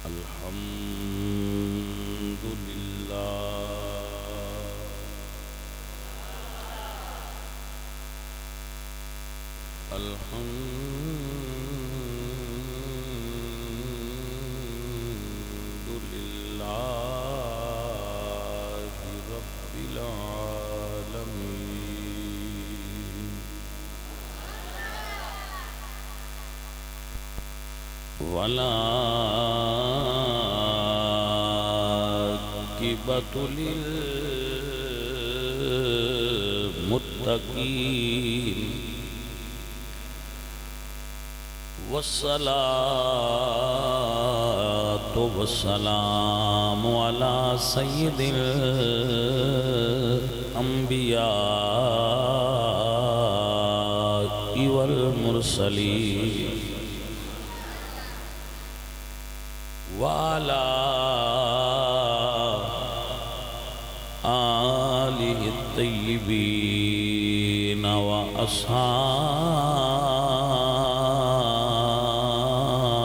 الحمد لله الحمد لله رب العالمين والعاقبة للمتقين والصلاة والسلام على سيد الأنبياء والمرسلين وعلى آله الطيبين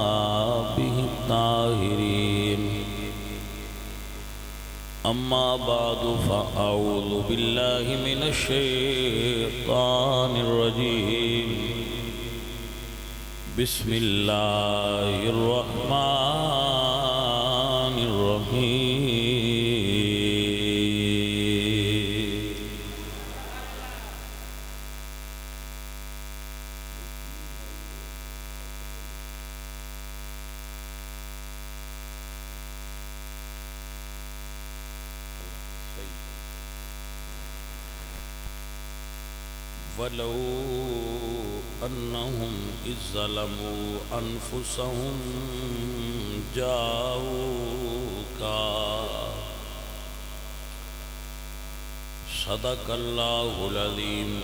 وأصحابه الطاهرين أما بعد فأعوذ بالله من الشيطان الرجيم بسم الله الرحمن الرحيم ولو أنهم إذ ظلموا أنفسهم جاءوك صدق الله العظيم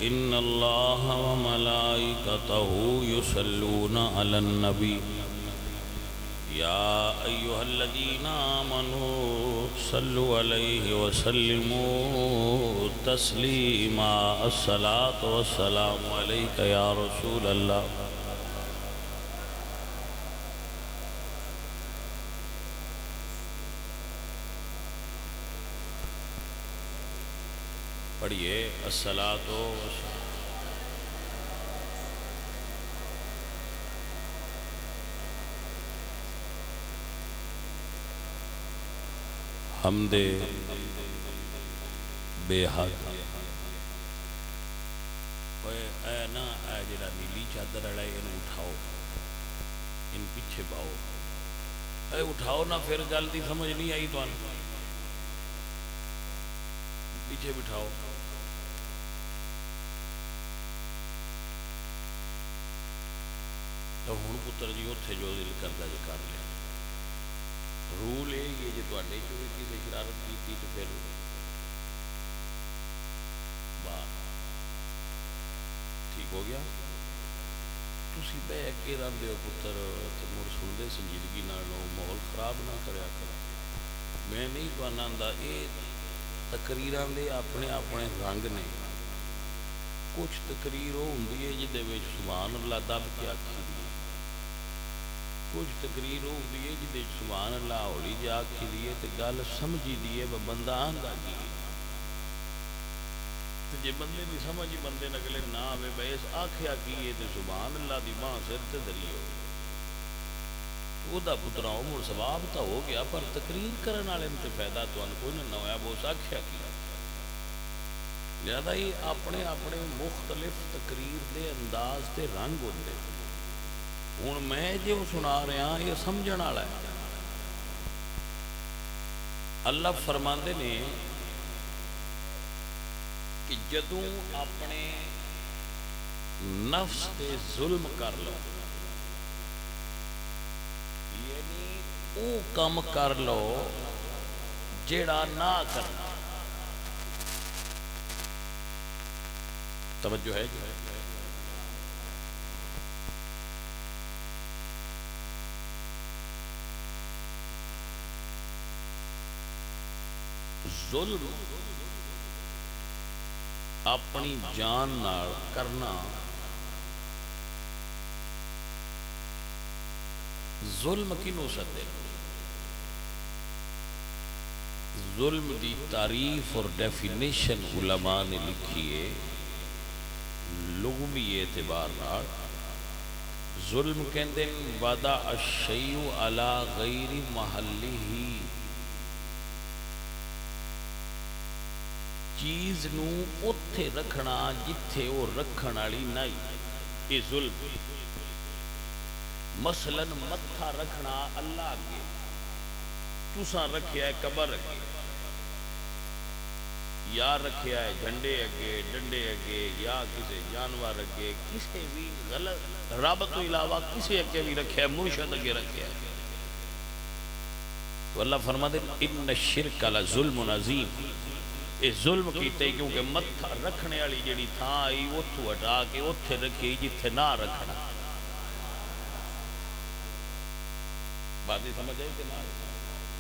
إن الله وملائكته يصلون على النبي يا أيها الذين آمنوا صلوا عليه وسلموا تسليما الصلاة والسلام عليك يا رسول الله پڑھیے الصلاة والسلام حمد بے حد اے نا اے جڑا نیلی چادر اڑا ان اٹھاؤ ان پیچھے باؤ اے اٹھاؤ نا پھر گل دی سمجھ نہیں آئی تو پیچھے بٹھاؤ تو ہن پتر جی اوتھے جو دل کردا جے کر لیا رول یہ جی تھوڑے چ کسی شرارت کی تو پھر ٹھیک ہو گیا تھی بہ کے رہتے ہو پتر مڑ سنتے سنجیدگی ماحول خراب نہ کریا کر میں نہیں پانا یہ تقریراں دے اپنے اپنے رنگ نے کچھ تقریر وہ ہوں جہد سبحان اللہ دب کے آخی کچھ تقریر وہ ہوں جہد سبحان اللہ ہولی جا آخی دیے تو گل سمجھی دیے بندہ آندا کی جی بندے کی سمجھ بندے نگلے نہ آئے بھائی آخیا کی ہے تو سبحان اللہ دی ماں سر تے دری ہو وہ پترا مڑ سواب تو ہو گیا پر تقریر کرنے والے تو فائدہ تمہیں کوئی نہ ہوا بوس آخیا کی لہذا ہی اپنے اپنے مختلف تقریر دے انداز تے رنگ ہوتے ہوں میں جو سنا رہا یہ سمجھنے والا ہے اللہ فرماندے نے کہ جدوں اپنے نفس تے ظلم کر لو یعنی او کم کر لو جیڑا نہ کرنا توجہ ہے جو ظلم اپنی جان نال کرنا ظلم کنوں سدے؟ ظلم دی تعریف اور ڈیفینیشن علماء نے لکھی ہے لغوی اعتبار نال۔ ظلم کہندے وضع الشیء علی غیر محلہ، چیز نو اوتھے رکھنا جتھے وہ رکھن والی نہیں، یہ ظلم۔ مثلا متھا رکھنا اللہ اگے، تساں رکھیا ہے قبر اگے، یا رکھیا ہے جھنڈے اگے، ڈنڈے اگے، یا کسی جانور اگے، کسی بھی غلط رب تو علاوہ کسی اگے بھی رکھیا ہے، مرشد اگے رکھیا ہے، تو اللہ فرماتے ان الشرک لظلم عظیم، یہ ظلم کیتے ہی کیونکہ متھا رکھنے والی جڑی تھاں آئی اتھو ہٹا کے اتھے رکھی جتھے نہ رکھنا۔ باتیں سمجھ آئی کہ نہ؟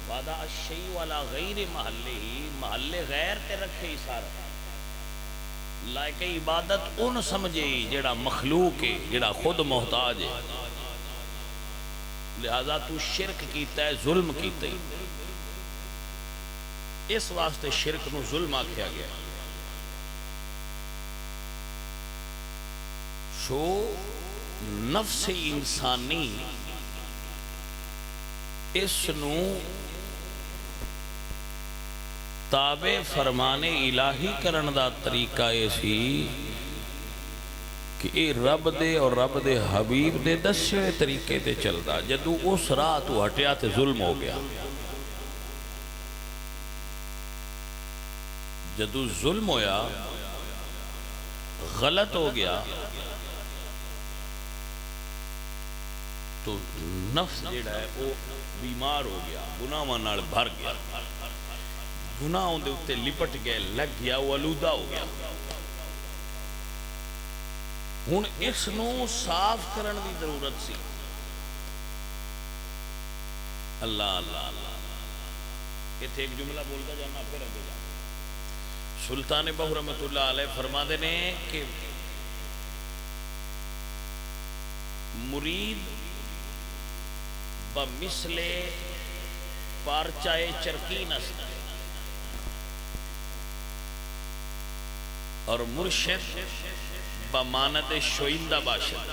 وعدہ الشیء والا غیر محلہ ہی، محل غیر تے رکھے ہی سارا، لائک عبادت ان سمجھے جڑا مخلوق ہے، جڑا خود محتاج ہے، لہذا تو شرک کیتا ہے، ظلم کیتا ہے، اس واسطے شرک نو ظلم آکھیا گیا۔ سو نفس انسانی اس نو تابع فرمانے الہی کرن دا طریقہ یہ سی کہ اے رب دے اور رب دے حبیب دے دسے ہوئے طریقے تے چلدا، جدو اس راہ تو ہٹیا تے ظلم ہو گیا۔ جدو ظلم ہویا، غلط ہو گیا، تو نفس جڑا ہے وہ بیمار ہو گیا، گناہاں نال بھر گیا، گناہوں دے اتے لپٹ گئے، لگ گیا، وہ آلودہ ہو گیا۔ ہن اس نو صاف کرن دی ضرورت سی۔ اللہ اللہ اللہ، یہ تھے ایک جملہ بولتا جانا پھر اگے جانا۔ سلطان بہو رحمۃ اللہ علیہ فرما دینے کہ مرید بمثل پارچائے چرکین است اور مرشد بمانت شوئندہ باشد۔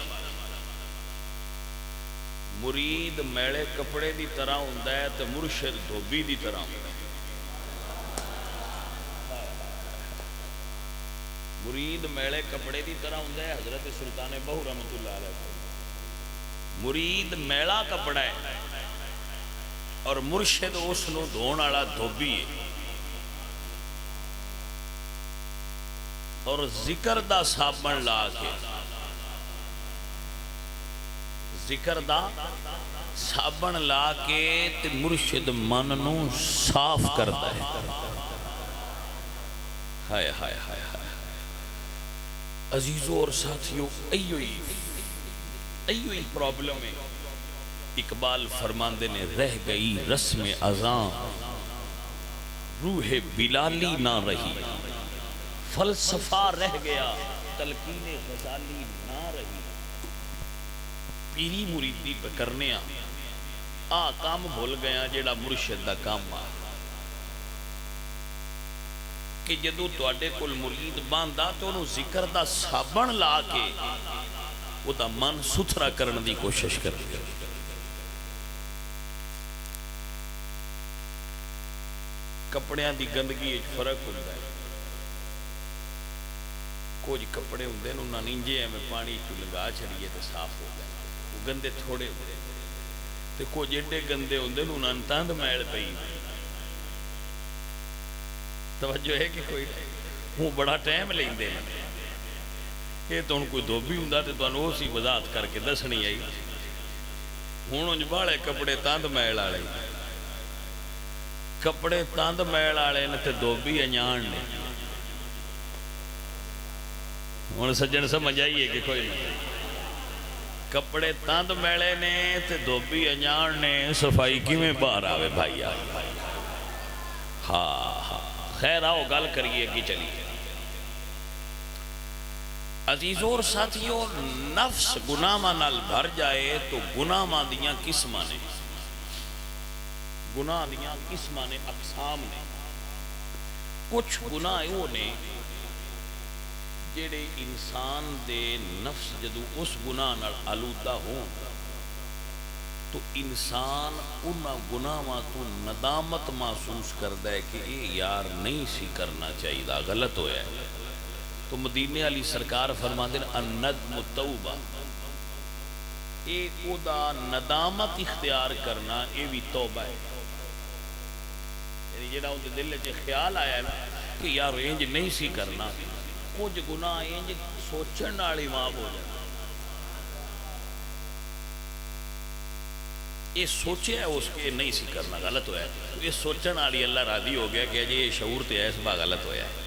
مرید میڑے کپڑے دی طرح ہوندا ہے تے مرشد دھوبی دی طرح ہوندا ہے۔ مرید میڑے کپڑے دی طرح ہوندا ہے، حضرت سلطان بہو رحمۃ اللہ علیہ۔ مرید میڑا کپڑا ہے اور مرشد اس نو دھون والا دھوبی ہے، اور ذکر دا صابن لا کے، ذکر دا صابن لا کے تے مرشد من نو صاف کرتا ہے۔ ہائے ہائے ہائے ہائے عزیزوں اور ساتھیوں، ایوئی پرابلم ہے۔ اقبال فرماندے نے رہ گئی رسم اذان، روح بلالی نہ رہی، فلسفہ رہ گیا تلقین غزالی نہ رہی۔ پیری مریدی پہ کرنے آ کام بھول گیا جیڑا مرشد دا کام آ، کہ جدو تواڈے کول مرید باندھا تو انہوں ذکر دا صابن لا کے وہ دا من ستھرا کرنے دی کوشش کر دیا۔ کپڑیاں دی گندگی ایک فرق ہوتا ہے، کچھ کپڑے ہوندے ہیں انہاں نینجے ہیں میں پانی چ لگا چھڑیے تے صاف ہو گئے، وہ گندے تھوڑے ہوندے تے کچھ ایڈے گندے ہوندے ہیں انہاں تند میل پئی۔ توجہ ہے کہ کوئی وہ بڑا ٹائم لیندے ہیں، یہ تو ان کوئی دھوبی ہوندا تے تانوں اسی وضاحت کر کے دسنی آئی۔ ہن انج باڑے کپڑے تند میل والے، کپڑے تند میل والے نے تے دھوبی انجان نے۔ ہن سجن سمجھ آئیے کہ کوئی کپڑے تند میلے نے تے دھوبی انجان نے، صفائی کیویں باہر آوے بھائی؟ ہاں ہاں خیر آؤ گل کریے کہ چلیے۔ عزیزو اور ساتھیو، نفس گناہاں نال بھر جائے تو گناہاں دیاں قسماں نے، گناہ دیاں قسماں نے، اقسام نے۔ کچھ گناہ وہ نے جڑے انسان دے نفس جدو اس گناہ نال آلودہ ہوں تو انسان انہاں گناہاں تو ندامت محسوس کردا ہے کہ یہ یار نہیں سی کرنا چاہیے، غلط ہویا ہے۔ تو مدینے علی سرکار فرماندے ہیں الندم توبہ، ایک دا ندامت اختیار کرنا یہ بھی توبہ ہے۔ یعنی جڑا ان دے دل وچ خیال آیا ہے کہ یار انج نہیں سی کرنا، کچھ گناہ انج سوچن نال ہی معاف ہو جائے، یہ سوچے ہے اس کے نہیں سی کرنا، غلط ہوا ہے، تو یہ سوچن والی اللہ راضی ہو گیا کہ جی یہ شعور تے ہے اس بات غلط ہویا ہے،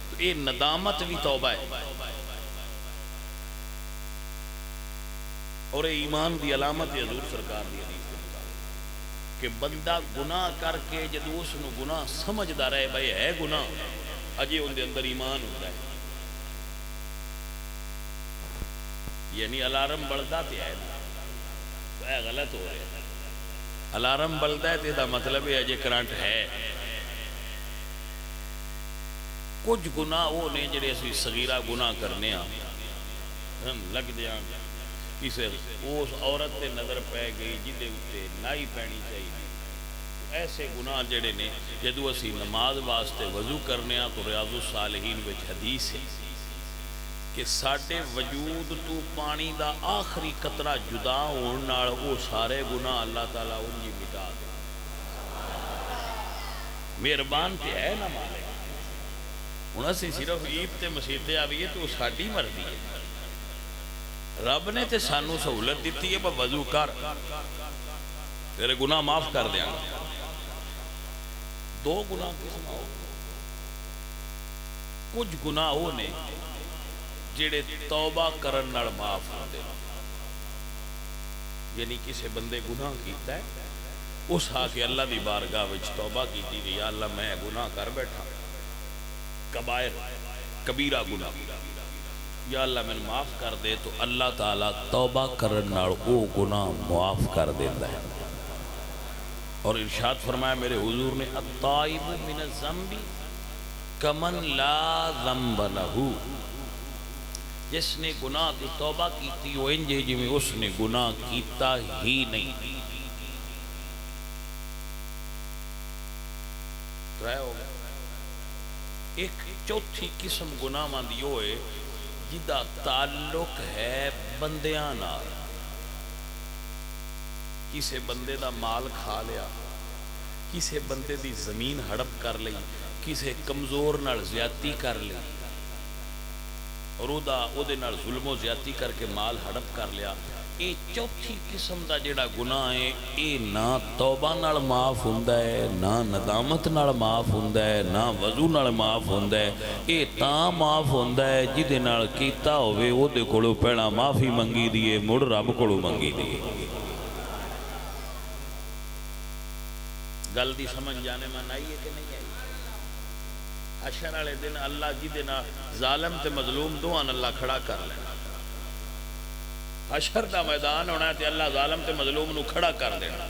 تو یہ ندامت بھی توبہ ہے۔ اور یہ ایمان دی علامت ہے حضور سرکار دی حدیث کے مطابق کہ بندہ گناہ کر کے جدو اس نو گناہ سمجھدا رہے بھائی ہے گناہ، اجے ان دے اندر ایمان ہوتا ہے، یعنی الارم بلدا تے ہے تو اے غلط ہو رہا ہے، الارم بلدا ہے تے دا مطلب ہے اجے کرنٹ ہے۔ کچھ گناہ وہ نے جڑے اسی صغیرہ گناہ کرنے ہم لگ دیاں کسے اس عورت تے نظر پہ گئی جدے اتے نائی پینی چاہیے، ایسے گناہ جڑے نے جدو اسی نماز واسطے وضو کرنے تو ریاض الصالحین وچ حدیث ہے کہ ساڈے وجود تو پانی دا آخری قطرہ جدا ہون نال وہ سارے گناہ اللہ تعالیٰ ان کی مٹا دے، مہربان تے ہے نہ مالے۔ ہن اسی صرف عید تے مسیتے آئیے تو ساڈی مرضی ہے، رب نے تے سانو سہولت دیتی ہے وضو کر تیرے گناہ معاف کر دیا گا۔ دو گناہ قسم ہو، کچھ گناہ وہ نے جڑے توبہ کرن نال معاف ہوندے، یعنی کسی بندے گناہ کیتا ہے اس آ کے اللہ دی بارگاہ وچ توبہ کیتی کہ یا اللہ میں گناہ کر بیٹھا، کبائر کبیرہ گناہ، یا اللہ میں معاف کر دے، تو اللہ تعالیٰ توبہ کرن نال او گناہ معاف کر دیتا ہے۔ اور ارشاد فرمایا میرے حضور نے الطائب من الذنب کمن لا ذنب لہو، جس نے گناہ کی توبہ کیتی وہ انجے جی میں اس نے گناہ کیتا ہی نہیں۔ رہے ہوگا ایک چوتھی قسم گناہ ماندی ہوئے جدا تعلق ہے بندیاں نال، کسے بندے دا مال کھا لیا، کسے بندے دی زمین ہڑپ کر لی، کسے کمزور نال زیادتی کر لی اور او دے نال ظلم و زیادتی کر کے مال ہڑپ کر لیا۔ یہ چوتھی قسم دا جڑا گناہ ہے یہ نہ توبہ نال معاف ہوندا ہے، نہ ندامت نال معاف ہوندا ہے، نہ وضو نال معاف ہوندا ہے، یہ تاں معاف ہوندا ہے جدے نال کیتا ہوئے او دے کولوں پہلا معافی منگی دیے مڑ رب کولوں منگی دیے۔ گل دی سمجھ جانے میں آئی ہے کہ نہیں آئی؟ حشر والے دن اللہ جدے نال ظالم تے مظلوم دوہاں اللہ کھڑا کر لینا، حشر دا میدان ہونا ہے تے اللہ ظالم تے مظلوم نو کھڑا کر دینا۔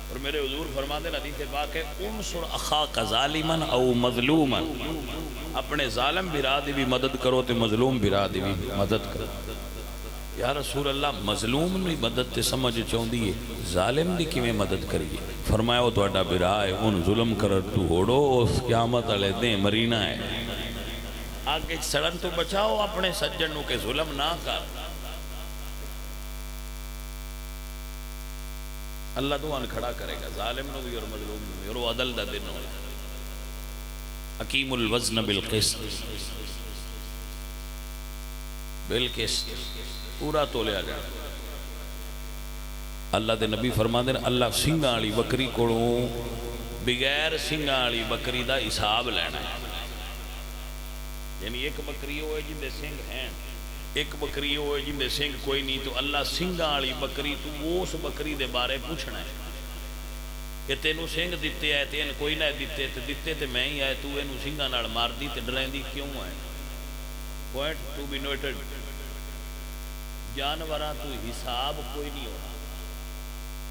اور میرے حضور فرماتے ہیں حدیث پاک ہے انصر اخاک ظالما او مظلوما، اپنے ظالم بھرا دی بھی مدد کرو تے مظلوم بھرا دی بھی مدد کرو۔ یا رسول اللہ مظلوم نی مدد تے سمجھ چاہندی ہے، ظالم دی کیویں مدد کریے؟ فرمایا وہ تہاڈا بھرا ہے، ان ظلم کر تو ہوڑو اس قیامت والے دن مرینا ہے، آگے سڑن تو بچاؤ اپنے سجن نو کہ ظلم نہ کر۔ اللہ دوان کھڑا کرے گا ظالم نو بھی اور مظلوم نو بھی، اور وہ عدل دا دن ہوگا۔ اقیم الوزن بالقسط، بالقسط پورا تولیا جائے۔ اللہ دے نبی فرما دے اللہ سنگھاں والی بکری کولوں بغیر سنگھاں والی بکری دا حساب لینا ہے، یعنی ایک بکری ہوئے جن دے سنگھ ہیں، ایک بکری ہوئے جن دے سنگھ کوئی نہیں، تو اللہ سنگھاں والی بکری تو اس بکری دے بارے پوچھنا ہے کہ تینوں سنگھ دیتے ہے تین کوئی نہ دیتے تے میں ہی آئے تو اینو سنگھاں نال مار دی تے ڈرائیں دی کیوں ہے؟ پوائنٹ ٹو بی نوٹڈ، جانوراں تو حساب کوئی نہیں ہونا،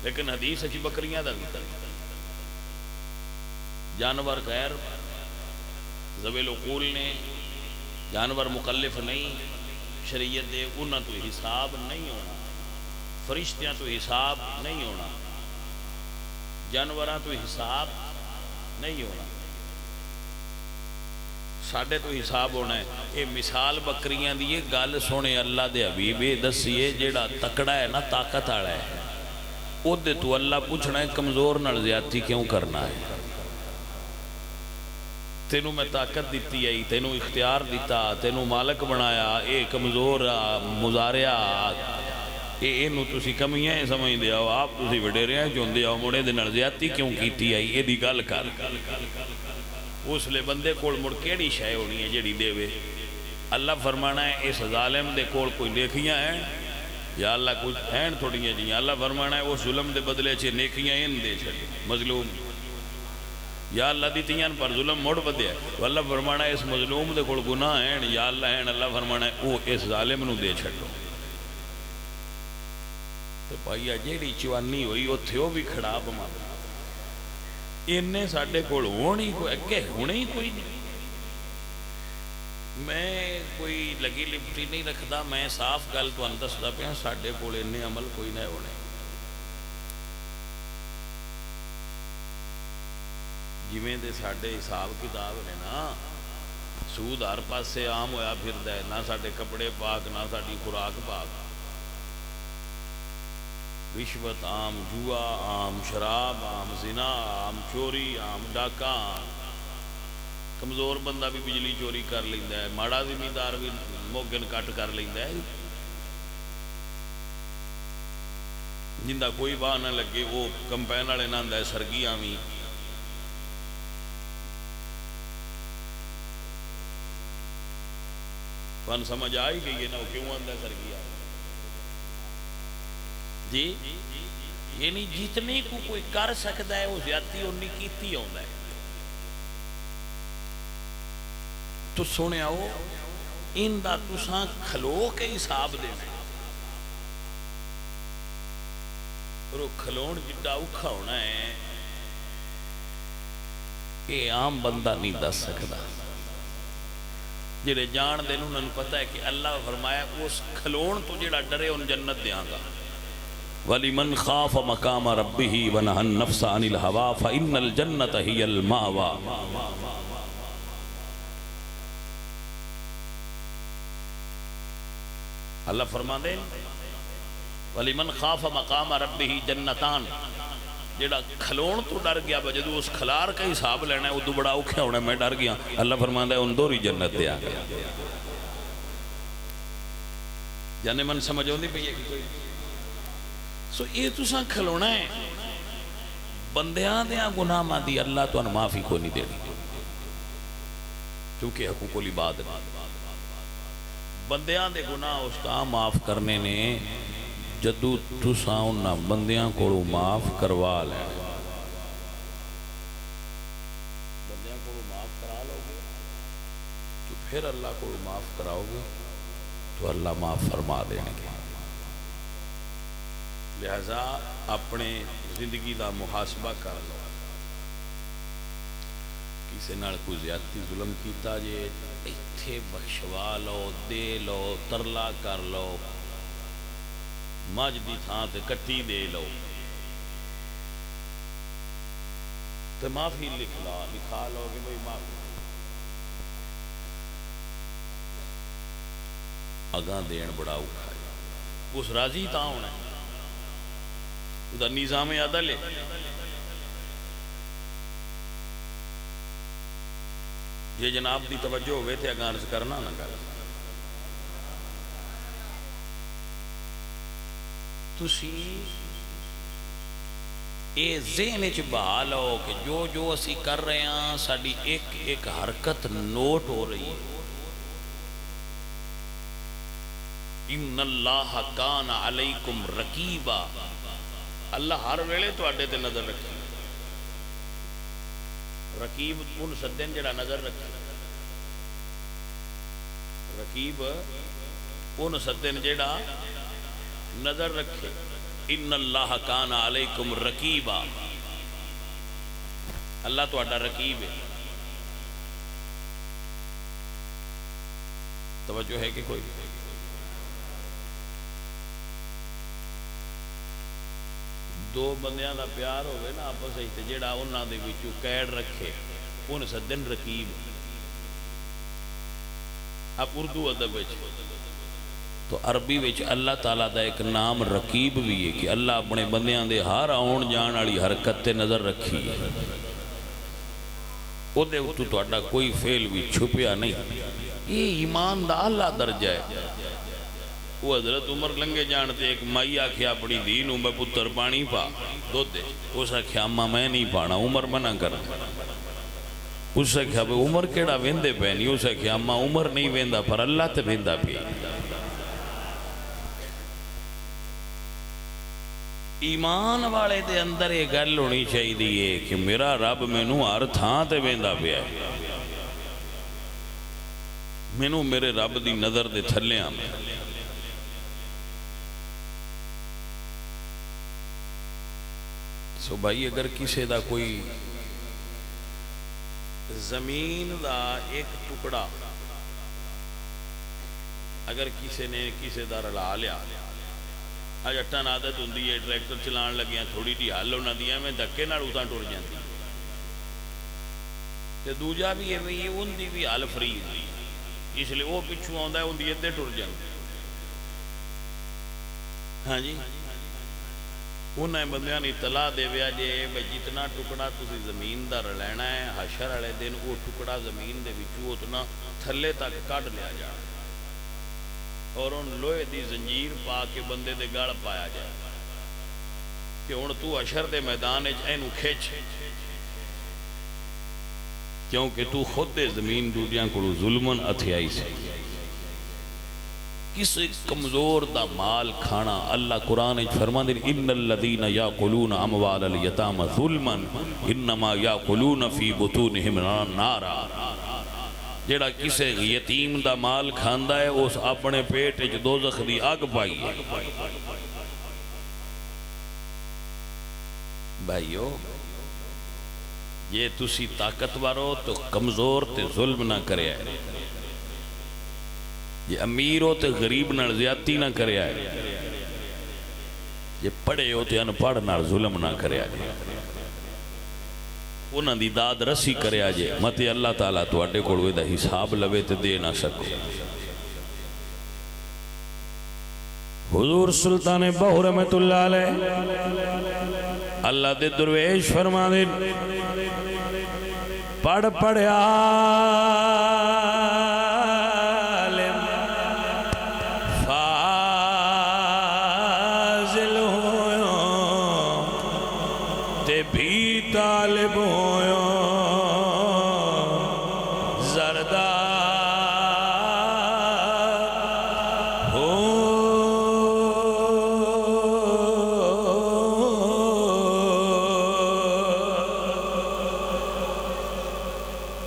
لیکن حدیث اچھی بکریاں دا ذکر جانور غیر ذوی العقول نے، جانور مکلف نہیں شریعت دے، انہاں تو حساب نہیں ہونا، فرشتیاں تو حساب نہیں ہونا، جانوراں تو حساب نہیں ہونا، ساڈے تو حساب ہونا ہے۔ یہ مثال بکریاں دی یہ گل سونے اللہ دے حبیب دسیے، جیڑا تکڑا ہے نا طاقت والا ہے، او دے تو اللہ پوچھنا ہے کمزور نال زیادتی کیوں کرنا ہے؟ تینوں میں طاقت دیتی آئی، تینوں اختیار دیتا، تینوں مالک بنایا، اے کمزور مزاریا اینو تسی کمیاں سمجھ دے آؤ، آپ تسی وڈیریاں چون دے آؤ، مڑے دے نال زیادتی کیوں کیتی آئی؟ اے دی گل کر اس لئے بندے کول مڑ کیڑی شے ہونی ہے جیڑی دے وے؟ اللہ فرمانا ہے اس ظالم دے کول کوئی نیکیاں ہیں یا اللہ کچھ ہیں تھوڑیاں جی، اللہ فرمانا ہے وہ ظلم دے بدلے چھے نیکیاں ان دے چھڑے مظلوم، یا اللہ دیتیاں پر ظلم موڑ بدیا ہے، اللہ فرمانا ہے اس مظلوم دے کول گناہ ہیں یا اللہ ہیں، اللہ فرمانا ہے وہ اس ظالم نو دے چھڑو۔ تو پائیا جیڑی چوانی ہوئی وہ تھیو بھی کھڑا بمانا انہیں ساڑھے کول ہونی کوئی اگے ہونے ہی کوئی نہیں۔ میں کوئی لگی لپٹی نہیں رکھدا، میں صاف گل تو اندس دا پیا، ساڑھے کول انہیں عمل کوئی نہ ہونے۔ جویں دے ساڑھے حساب کتاب نے نا، سود ہر پاس سے عام ہویا پھر دے، نہ ساڑھے کپڑے پاک نہ ساڑھی خوراک پاک، رشوت عام، جوا عام، شراب عام، زنا عام، چوری عام، ڈاکہ عام، کمزور بندہ بھی بجلی چوری کر لیندا ہے، ماڑا زمیندار بھی موگن کٹ کر لیندا ہے، جندہ کوئی باہ نہ لگے وہ کمپین والے نہ آندا ہے سرگی آویں۔ فن سمجھ آئی گئی ہے نا وہ کیوں آندا ہے سرگی آویں؟ جی یعنی جتنی کو کوئی کر سکتا ہے وہ زیادتی انہی کیتی ہوندہ ہے۔ تو سونے آؤ ان دا تساں کھلو کے حساب دے میں اور وہ کھلون جڑا اوکھا ہونا ہے یہ عام بندہ نہیں دس سکتا، جڑے جان دے انہوں نے پتہ ہے کہ اللہ فرمایا اس کھلون تو جڑا ڈرے ان جنت دیاں گا۔ وَلِمَنْ خَافَ مَقَامَ رَبِّهِ وَنَهَا النَّفْسَ عَنِ الْهَوَىٰ فَإِنَّ الْجَنَّةَ هِيَ الْمَأْوَىٰ۔ اللہ فرما دے وَلِمَنْ خَافَ مَقَامَ رَبِّهِ جَنَّتَانِ، جیڑا کھلون تو ڈر گیا بجدو اس کھلار کا حساب لینا ہے وہ دو بڑا اوکھے ہونا ہے میں ڈر گیا، اللہ فرما دے ان دوری جنت دے آگیا۔ جانے من سمجھو نہیں پہیے کہ کوئی سو یہ تو ساں کھلونا ہے بندیاں دیاں گناہ ماں دی اللہ تو انہ معافی کو نہیں دینی، چونکہ حقوق العباد بندیاں دے گناہ اس کا معاف کرنے نے جدو تو ساں انہ بندیاں کو معاف کروا لیں، بندیاں کو معاف کرا لو گے تو پھر اللہ کو معاف کراؤ گے تو اللہ معاف فرما دینے گے۔ لہذا اپنے زندگی دا محاسبہ کر لو، کسی نال کوئی زیادتی ظلم کیتا جے ایتھے بخشوا لو، دے لو، ترلا کر لو، مجھ دی تھاں تے کٹی دے لو تے معافی لکھا لو کہ بھئی معافی اگاں دین بڑا اوکھا ہے، اس راضی تاں ہونا ہے دا نظام عدل ہے۔ یہ جناب دی توجہ ہوئے تھے اگر عرض کرنا نہ کر تسی اے ذہن چ بہا لو کہ جو اسی کر رہے ہیں ساڑی ایک حرکت نوٹ ہو رہی ہے۔ ان اللہ کان علیکم رقیبا، اللہ ہر ویلے تو اڈے تے نظر رکھے، رقیب ان سدن جڑا نظر رکھے، رقیب ان سدن جیڑا نظر رکھے. ان اللہ کان علیکم رقیبا، اللہ تہاڈا رقیب ہے. توجہ ہے کہ کوئی؟ دو بندیاں دا پیار ہوئے نا آپس وچ، جیڑا انہاں دے وچوں قید رکھے ان سدن رقیب. اب اردو ادب وچ تو عربی وچ اللہ تعالیٰ دا ایک نام رقیب بھی ہے کہ اللہ اپنے بندیاں دے ہر آن جان والی حرکت تے نظر رکھی ہے. او دے اتو تہاڈا کوئی فعل بھی چھپیا نہیں. یہ ایمان دا اعلیٰ درجہ ہے. وہ حضرت عمر لنگے جانتے ایک مائی آکھیا اپنی دھی نوں میں پتر پانی پا دودھ دے. اس آکھیا اماں میں نہیں پانا، عمر منع کر. اس آکھیا بھئی عمر کیڑا ویندے پے نہیں. اس آکھیا اماں عمر نہیں ویندا پر اللہ تے ویندا پیا. ایمان والے دے اندر یہ گل ہونی چاہیے کہ میرا رب مینوں ہر تھاں تے ویندا پیا ہے. مینوں میرے رب دی نظر دے تھلے آ. سو بھائی اگر کسی دا کوئی زمین دا ایک ٹکڑا اگر کسی نے کسی دا رلا لیا، اج اٹھاں عادت ہوندی ہے ٹریکٹر چلان لگیاں تھوڑی جی ہل ہونا دیا میں دھکے نال اتاں ٹر جاندی تے دوجا بھی ایویں اون دی بھی ہل فری ہوئی، اس لیے وہ پچھوں آندا ہے اون دی ادھے ٹر جاندی. ہاں جی انہیں بندیاں نے اطلاع دے ویا جے بھئی جتنا ٹکڑا تسی زمین دا رلینا ہے حشر والے دن وہ ٹکڑا زمین دے وچوں اتنا تھلے تک کڈ لیا جائے اور ان لوہے دی زنجیر پا کے بندے دے گل پایا جائے کہ ہن تو حشر دے میدان وچ اینوں کھچ، کیونکہ تو خود دے زمین دوجیاں کولوں ظلمن اتھیائی سے. کس کمزور دا مال کھانا اللہ قرآن فرماندے ان الذین یاکلون اموال الیتام ظلما انما یاکلون فی بطونہم نارا. جیڑا کسے یتیم دا مال کھاندا ہے اس اپنے پیٹ وچ دوزخ دی اگ پائی ہے. بھائیو یہ تسی طاقتور ہو تو کمزور تے ظلم نہ کرے آئے. یہ امیر ہو تے غریب نال زیادتی نہ کرے آئے. یہ پڑھے ہو تے ان پڑھ نال ظلم نہ کرے آئے. انہاں دی داد رسی کرے آجے مت اللہ تعالیٰ تو اڈے کوڑوے دا حساب لوے تے دے نہ سکو. حضور سلطان بہو رحمت اللہ علیہ اللہ دے درویش فرما دے پڑھ پڑھیا طالب ہویا زردہ ہو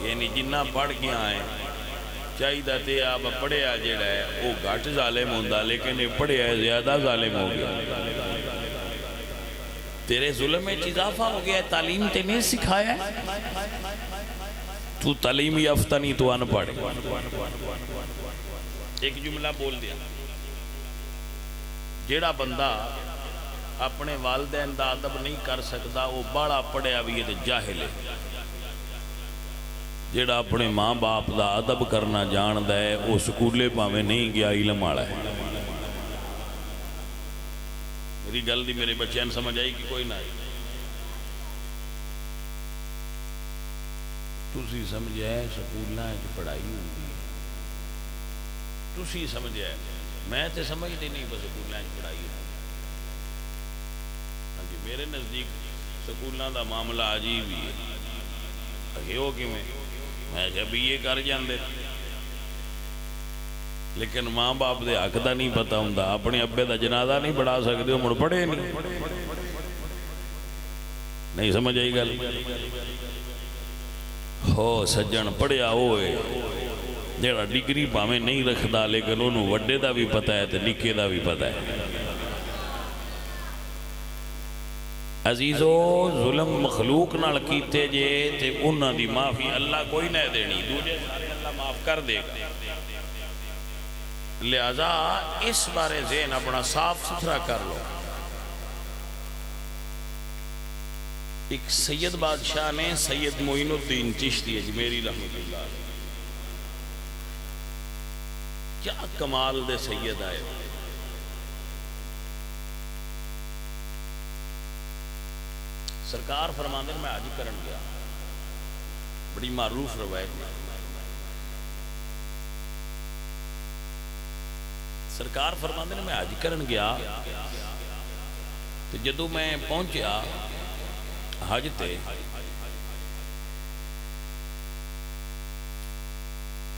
یعنی جنہ پڑھ گیا ہے چاہیے تے آپ پڑھیا جڑا ہے وہ گھٹ ظالم ہوندا لیکن یہ پڑھیا زیادہ ظالم ہو گیا. تیرے ظلم میں اضافہ ہو گیا ہے. تعلیم تے نہیں سکھایا ہے. تو تعلیم یافتہ نہیں تو ان پڑھ. ایک جملہ بول دیا جیڑا بندہ اپنے والدین دا ادب نہیں کر سکتا وہ بڑا پڑھیا بھی ہے جاہل ہے. جیڑا اپنے ماں باپ دا ادب کرنا جاندا ہے وہ سکولے پاویں نہیں گیا علم والا ہے. میری گل دی میرے بچیاں نے سمجھ آئی کہ کوئی نہ آئی؟ تسی سمجھے سکولاں وچ پڑھائی ہوندی ہے. تسی سمجھے میں تے سمجھدی نہیں بس سکولاں وچ پڑھائی ہوندی. ہاں جی میرے نزدیک سکولاں دا معاملہ عجیب ہی ہے. ہو کیویں میں کہ بی اے کر جاندے لیکن ماں باپ دے حق دا نہیں پتہ ہوندا. اپنے ابے دا جنازہ نہیں پڑھا سکتے مڑ پڑھے نہیں سمجھ آئی گل. ہو سجن پڑھیا ہوئے جڑا ڈگری پاویں نہیں رکھدا لیکن انہوں وڈے دا بھی پتہ ہے تے نکے دا بھی پتہ ہے۔ عزیزو ظلم مخلوق نال کیتے جے تے انہاں دی معافی اللہ کوئی نہ دینی، دوجے سارے اللہ معاف کر دے گا۔ لہذا اس بارے ذہن اپنا صاف ستھرا کر لو۔ ایک سید بادشاہ نے سید معین الدین چشتی اجمیری رحمۃ اللہ علیہ، کیا کمال دے سید آئے، سرکار فرماندے میں حج کرن گیا، بڑی معروف روایت ہے۔ سرکار فرماندے میں حج کرن گیا تو جدو میں پہنچیا حج تے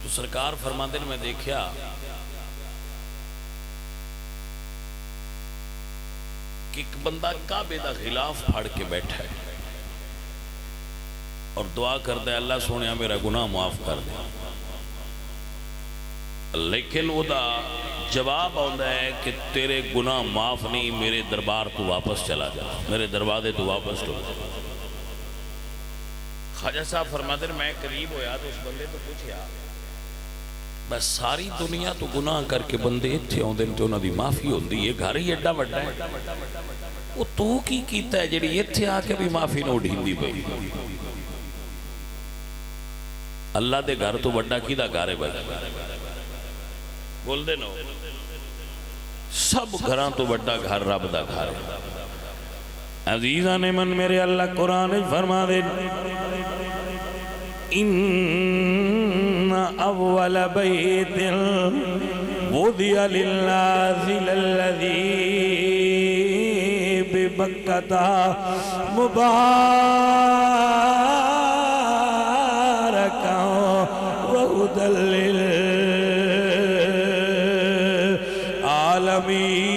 تو سرکار فرماندے میں دیکھیا کہ ایک بندہ کعبے دا غلاف پھاڑ کے بیٹھا ہے اور دعا کرتا ہے اللہ سونیا میرا گناہ معاف کر دے، لیکن وہ دا جواب آندا ہے کہ تیرے گناہ معاف نہیں، میرے دربار تو واپس چلا جا، میرے دروازے تو واپس تو۔ خواجہ صاحب فرماتے ہیں میں قریب ہویا تو اس بندے تو پوچھیا بس ساری دنیا تو گناہ کر کے بندے اتھے ہوندے تو انہاں دی معافی ہوندی ہے، گھر ہی ایڈا وڈا ہے، وہ تو کی کیتا ہے جڑی اتھے آ کے بھی معافی نہ ڈھیندی پئی؟ اللہ دے گھر تو وڈا کیدا گھر ہے بھائی؟ بول دے نو، سب گھراں تو وڈا گھر رب دا گھر ہے۔ عزیزان من میرے اللہ قرآن فرما دے ان اول بیت وضع للناس للذی ببکۃ مبارکا وہدی للعالمین۔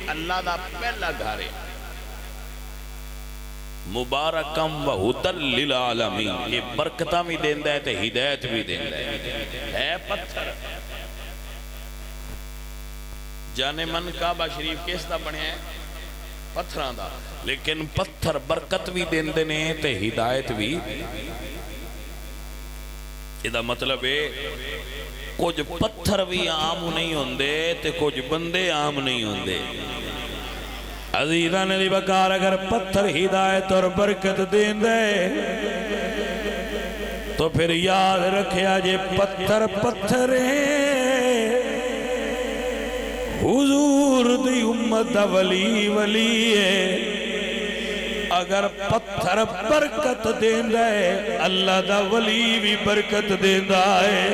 اللہ دا پہلا گھر ہے، مبارکم وہدی للعالمین، یہ برکتاں بھی دیندا ہے تے ہدایت بھی دیندا ہے پتھر۔ جانے من کعبہ شریف کس دا بنیا ہے؟ پتھراں دا، لیکن پتھر برکت بھی دیندے نے تے ہدایت بھی۔ یہ مطلب ہے کچھ پتھر بھی عام نہیں ہوندے تے کچھ بندے عام نہیں ہوندے۔ عزیزان علی بکار اگر پتھر ہدایت اور برکت دیندے تو پھر یاد رکھیا جے پتھر پتھر ہیں، حضور دی امت دا ولی ولی ہے۔ اگر پتھر برکت دیندہ ہے اللہ دا ولی بھی برکت دیندہ ہے،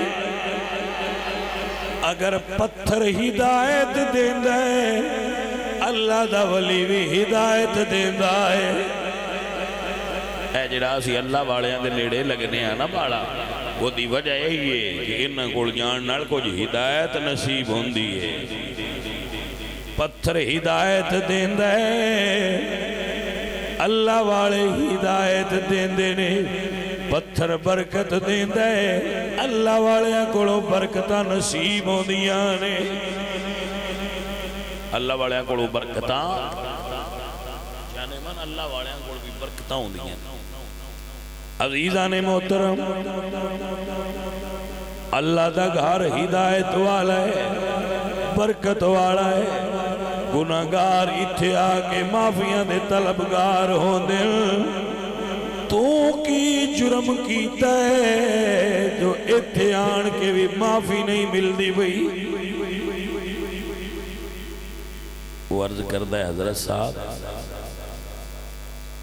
اگر پتھر ہدایت دیندہ ہے اللہ دا ولی بھی ہدایت دیندہ ہے۔ اے جڑا سی اللہ والیاں دے نیڑے لگنے آنا بالا، وہ دی وجہ یہی ہے کہ انہاں کول جان نال کچھ ہدایت نصیب ہوندی ہے۔ پتھر ہدایت دیندہ ہے، اللہ والے ہدایت دیندے نے، پتھر برکت دیندہ ہے، اللہ والیاں کولوں برکتاں نصیب ہوندیاں نے۔ اللہ والیاں کولوں برکتاں جانے من اللہ والیاں کولوں بھی برکتاں ہوندیاں۔ عزیزان محترم، اللہ دا گھر ہدایت والا ہے، برکت والا ہے۔ گناہگار اتھے آکے معافیاں دے طلبگار ہوندے، تو کی جرم کیتا ہے جو اتھے آن کے بھی معافی نہیں ملدی بھئی؟ وہ عرض کردہ ہے حضرت صاحب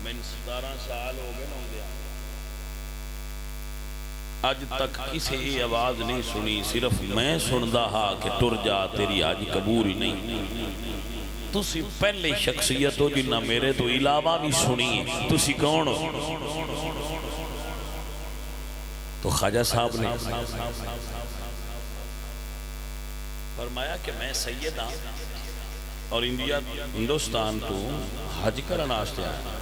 میں 17 سال ہو گئے نہ گیا، آج تک کسی یہ آواز نہیں سنی، صرف میں سندہ ہاں کہ ٹر جا تیری آج قبول ہی نہیں۔ تسی پہلے شخصیت ہو جنہ میرے تو علاوہ بھی سنی، تسی کون ہو؟ تو خواجہ صاحب نے فرمایا کہ میں سید ہاں، اور انڈیا ہندوستان تو حج کرن واسطے آیا.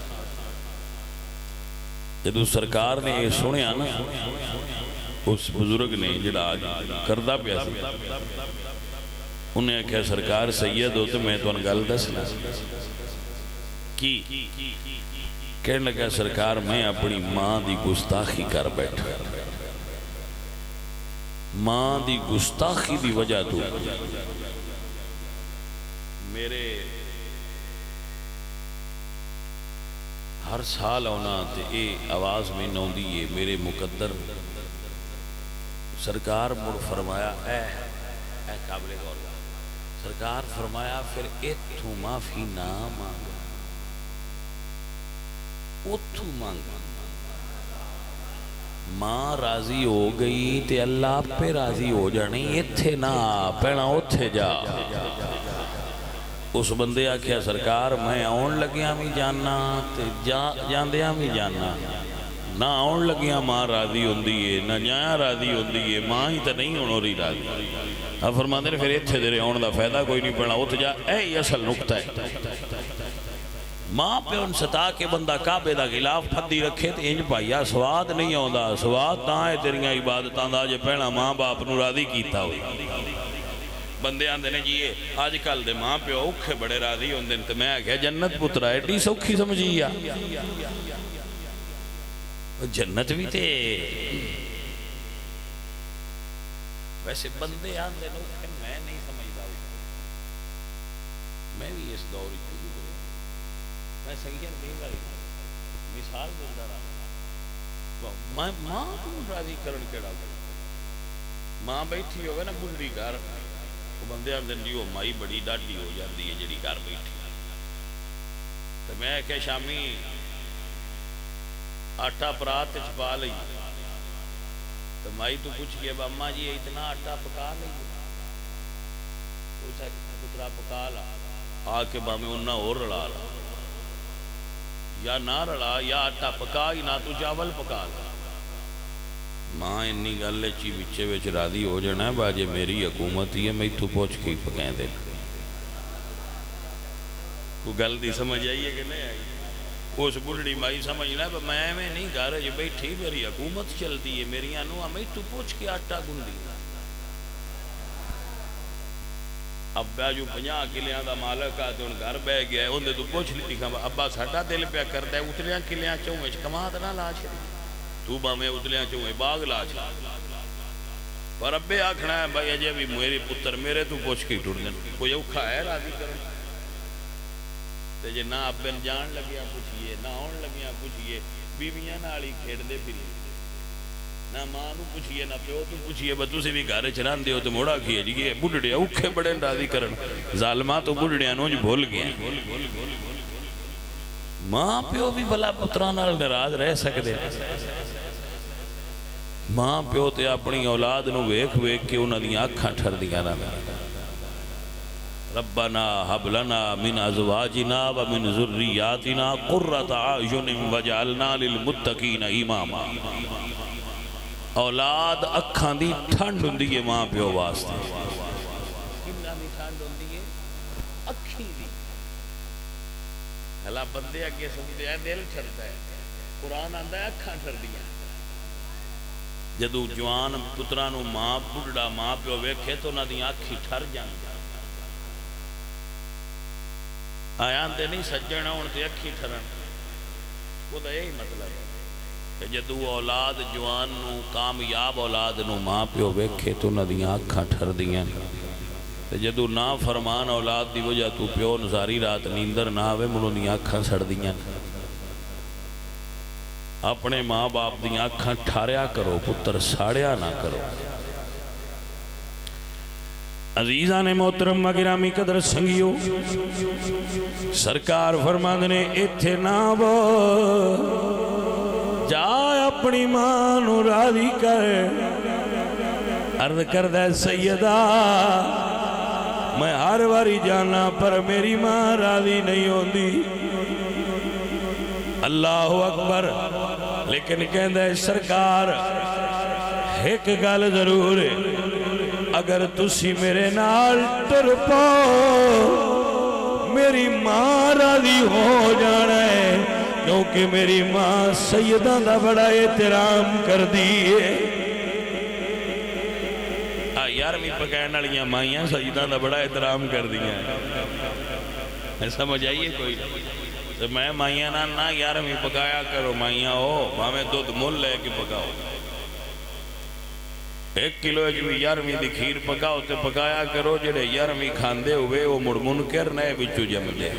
جدو سرکار نے یہ سنیا نا اس بزرگ نے جڑا کردہ پیا سی انہیں کہا سرکار سید ہو تو میں تو گل دسنا کی کہنے لگا سرکار میں اپنی ماں دی گستاخی کر بیٹھا ماں دی گستاخی دی وجہ تو میرے ہر سال آنا تے اے آواز میں نہ دیئے میرے مقدر سرکار مڑ فرمایا اے قابل غور سرکار فرمایا پھر اتھو معافی نہ مانگا اتھو مانگا ماں راضی ہو گئی تے اللہ پہ راضی ہو جانی اتھے نہ پینا اتھے جا. اس بندے آکھیا سرکار میں آن لگیاں بھی جاننا تے جاندیاں بھی جاننا نہ آن لگیاں ماں راضی ہوندی ہے نہ جایا راضی ہوندی ہے ماں ہی تو نہیں ہونو رہی راضی. اب فرماندے نے پھر اتھے دے رہے آن دا فائدہ کوئی نہیں پڑنا اتھ جا اے اصل نکتہ ہے. ماں پہ ان ستا کے بندہ کعبے دا غلاف پھدی رکھے تے انج پائیا سواد نہیں ہوندا سواد تاں ہے تیریاں عبادتاں دا جے پہنا ماں باپ نو راضی کیتا ہوئی. بندے آندے نے جی آج کل دے ماں پہ اوکھے بڑے راضی ہوندے تے میں آگیا جنت پترا ایڈی سوکھی سمجھیا جنت بھی تے ویسے بندے آندے نے اوکھے میں نہیں سمجھدا میں بھی اس دور ہی میں سنگین نہیں لگی مثال بولتا رہا ماں کو راضی کرن کیڑا ماں بیٹھی ہوگا نا بڑھی گھر بندے آدھے جی وہ مائی بڑی ڈاڈی ہو جاتی ہے جڑی گھر بیٹھی تو میں کہ شامی آٹا پرات چھپا لئی تو مائی تو پوچھ گیا اما جی اتنا آٹا پکا لئی پترا پکا لا آ کے بامی انہاں اور رلا لا یا نہ رلا یا آٹا پکا ہی نہ تو چاول پکا لا. ماں انی گل چی بچے وچ راضی ہو جانا ہے باجے میری حکومت ہی ہے میں تو پوچھ کے پکائیں دے کو گل دی سمجھ آئی ہے کہ نہیں آئی. اس بڑھڑی مائی سمجھنا ہے میں نہیں گھر جو بیٹھی میری حکومت چلتی ہے میری انو میں تو پوچھ کے آٹا گندی ابا جو 50 کلیاں دا مالک آ تو ان گھر بہ گیا ہے انہیں تو پوچھ لی تھی ابا ساڑھا دل پہ کرتا ہے اتلیاں کلیاں چوہے کمات نہ لا چھڑی تو با میں اتلیاں چوہے باغ لا چھڑی پر ابے آکھنا ہے بھائی اجے بھی میری پتر میرے تو پوچھ کے ٹوٹ دیں کوئی اوکھا ہے راضی کرن تے جے نہ ابن جان لگیا پوچھئے نہ آن لگیا پوچھئے بیویاں نالی کھیڑ دے پھری نہ ماں نو پوچھئے نہ پیو تو پوچھئے بتو سے بھی گھارے چران دیو تو موڑا کیے جی یہ بڑھڑے اوکھے بڑے راضی کرن ظالمہ تو بڑھڑے انوج بھول گئے ماں پیو بھی بلا پتران ناراض رہ سکتے ماں پیو تے اپنی اولاد نو ویکھ ویکھ کے انہاں دی آنکھاں ٹھر دیاں نہ ربنا حب لنا من ازواجنا ومن ذریاتنا قرۃ اعین وجعلنا للمتقین اماما. اولاد اکھاں دی ٹھنڈ ہوندی ہے ماں پیو واسطے کنا دی ٹھنڈ ہوندی ہے اکھی دی ہلا بندے اگے سمجھتے ہیں دل ٹھرتا ہے قرآن آندا ہے اکھاں ٹھردیاں جدو جوان پتراں نو ماں بڑھڑا ماں پیو ویکھے تو انہاں دی اکھی ٹھر جان آیاں تے نہیں سجنا ہون تے اکھی ٹھرن وہ دا یہی مطلب ہے کہ جدو اولاد جوان نو کامیاب اولاد نو ماں پیو ویکھے تو انہاں دیاں اکھاں ٹھر دیاں تے جدو نا فرمان اولاد دی وجہ تو پیو نزاری رات نیندر نہ آوے منوں دیاں اکھاں سڑ دیاں. اپنے ماں باپ دیاں اکھاں ٹھاریا کرو پتر ساڑیا نہ کرو. عزیزان محترم گرامی قدر سنگیو سرکار فرماندے نے ایتھے نہ بو جا اپنی ماں نو راضی کر. عرض کردہ سیدہ میں ہر واری جانا پر میری ماں راضی نہیں ہوندی. اللہ اکبر. لیکن کہندہ سرکار ایک گل ضرور ہے اگر تسی میرے نال ٹر پاؤ میری ماں راضی ہو جانا ہے، کیونکہ میری ماں سیدہ دا بڑا احترام کر دیئے۔ یارویں پکائن والیاں مائیاں سیدہ دا بڑا احترام کر دیا ہے، سمجھ آئیے کوئی؟ تو میں مائیاں نہ یارویں پکایا کرو، مائیاں ہو ہمیں دودھ مول لے کے پکاؤ، 1 کلو بھی یارویں دی کھیر پکاؤ تے پکایا کرو، جڑے یارویں کھاندے ہوئے وہ مڑ منکر نئے بچو جم دے۔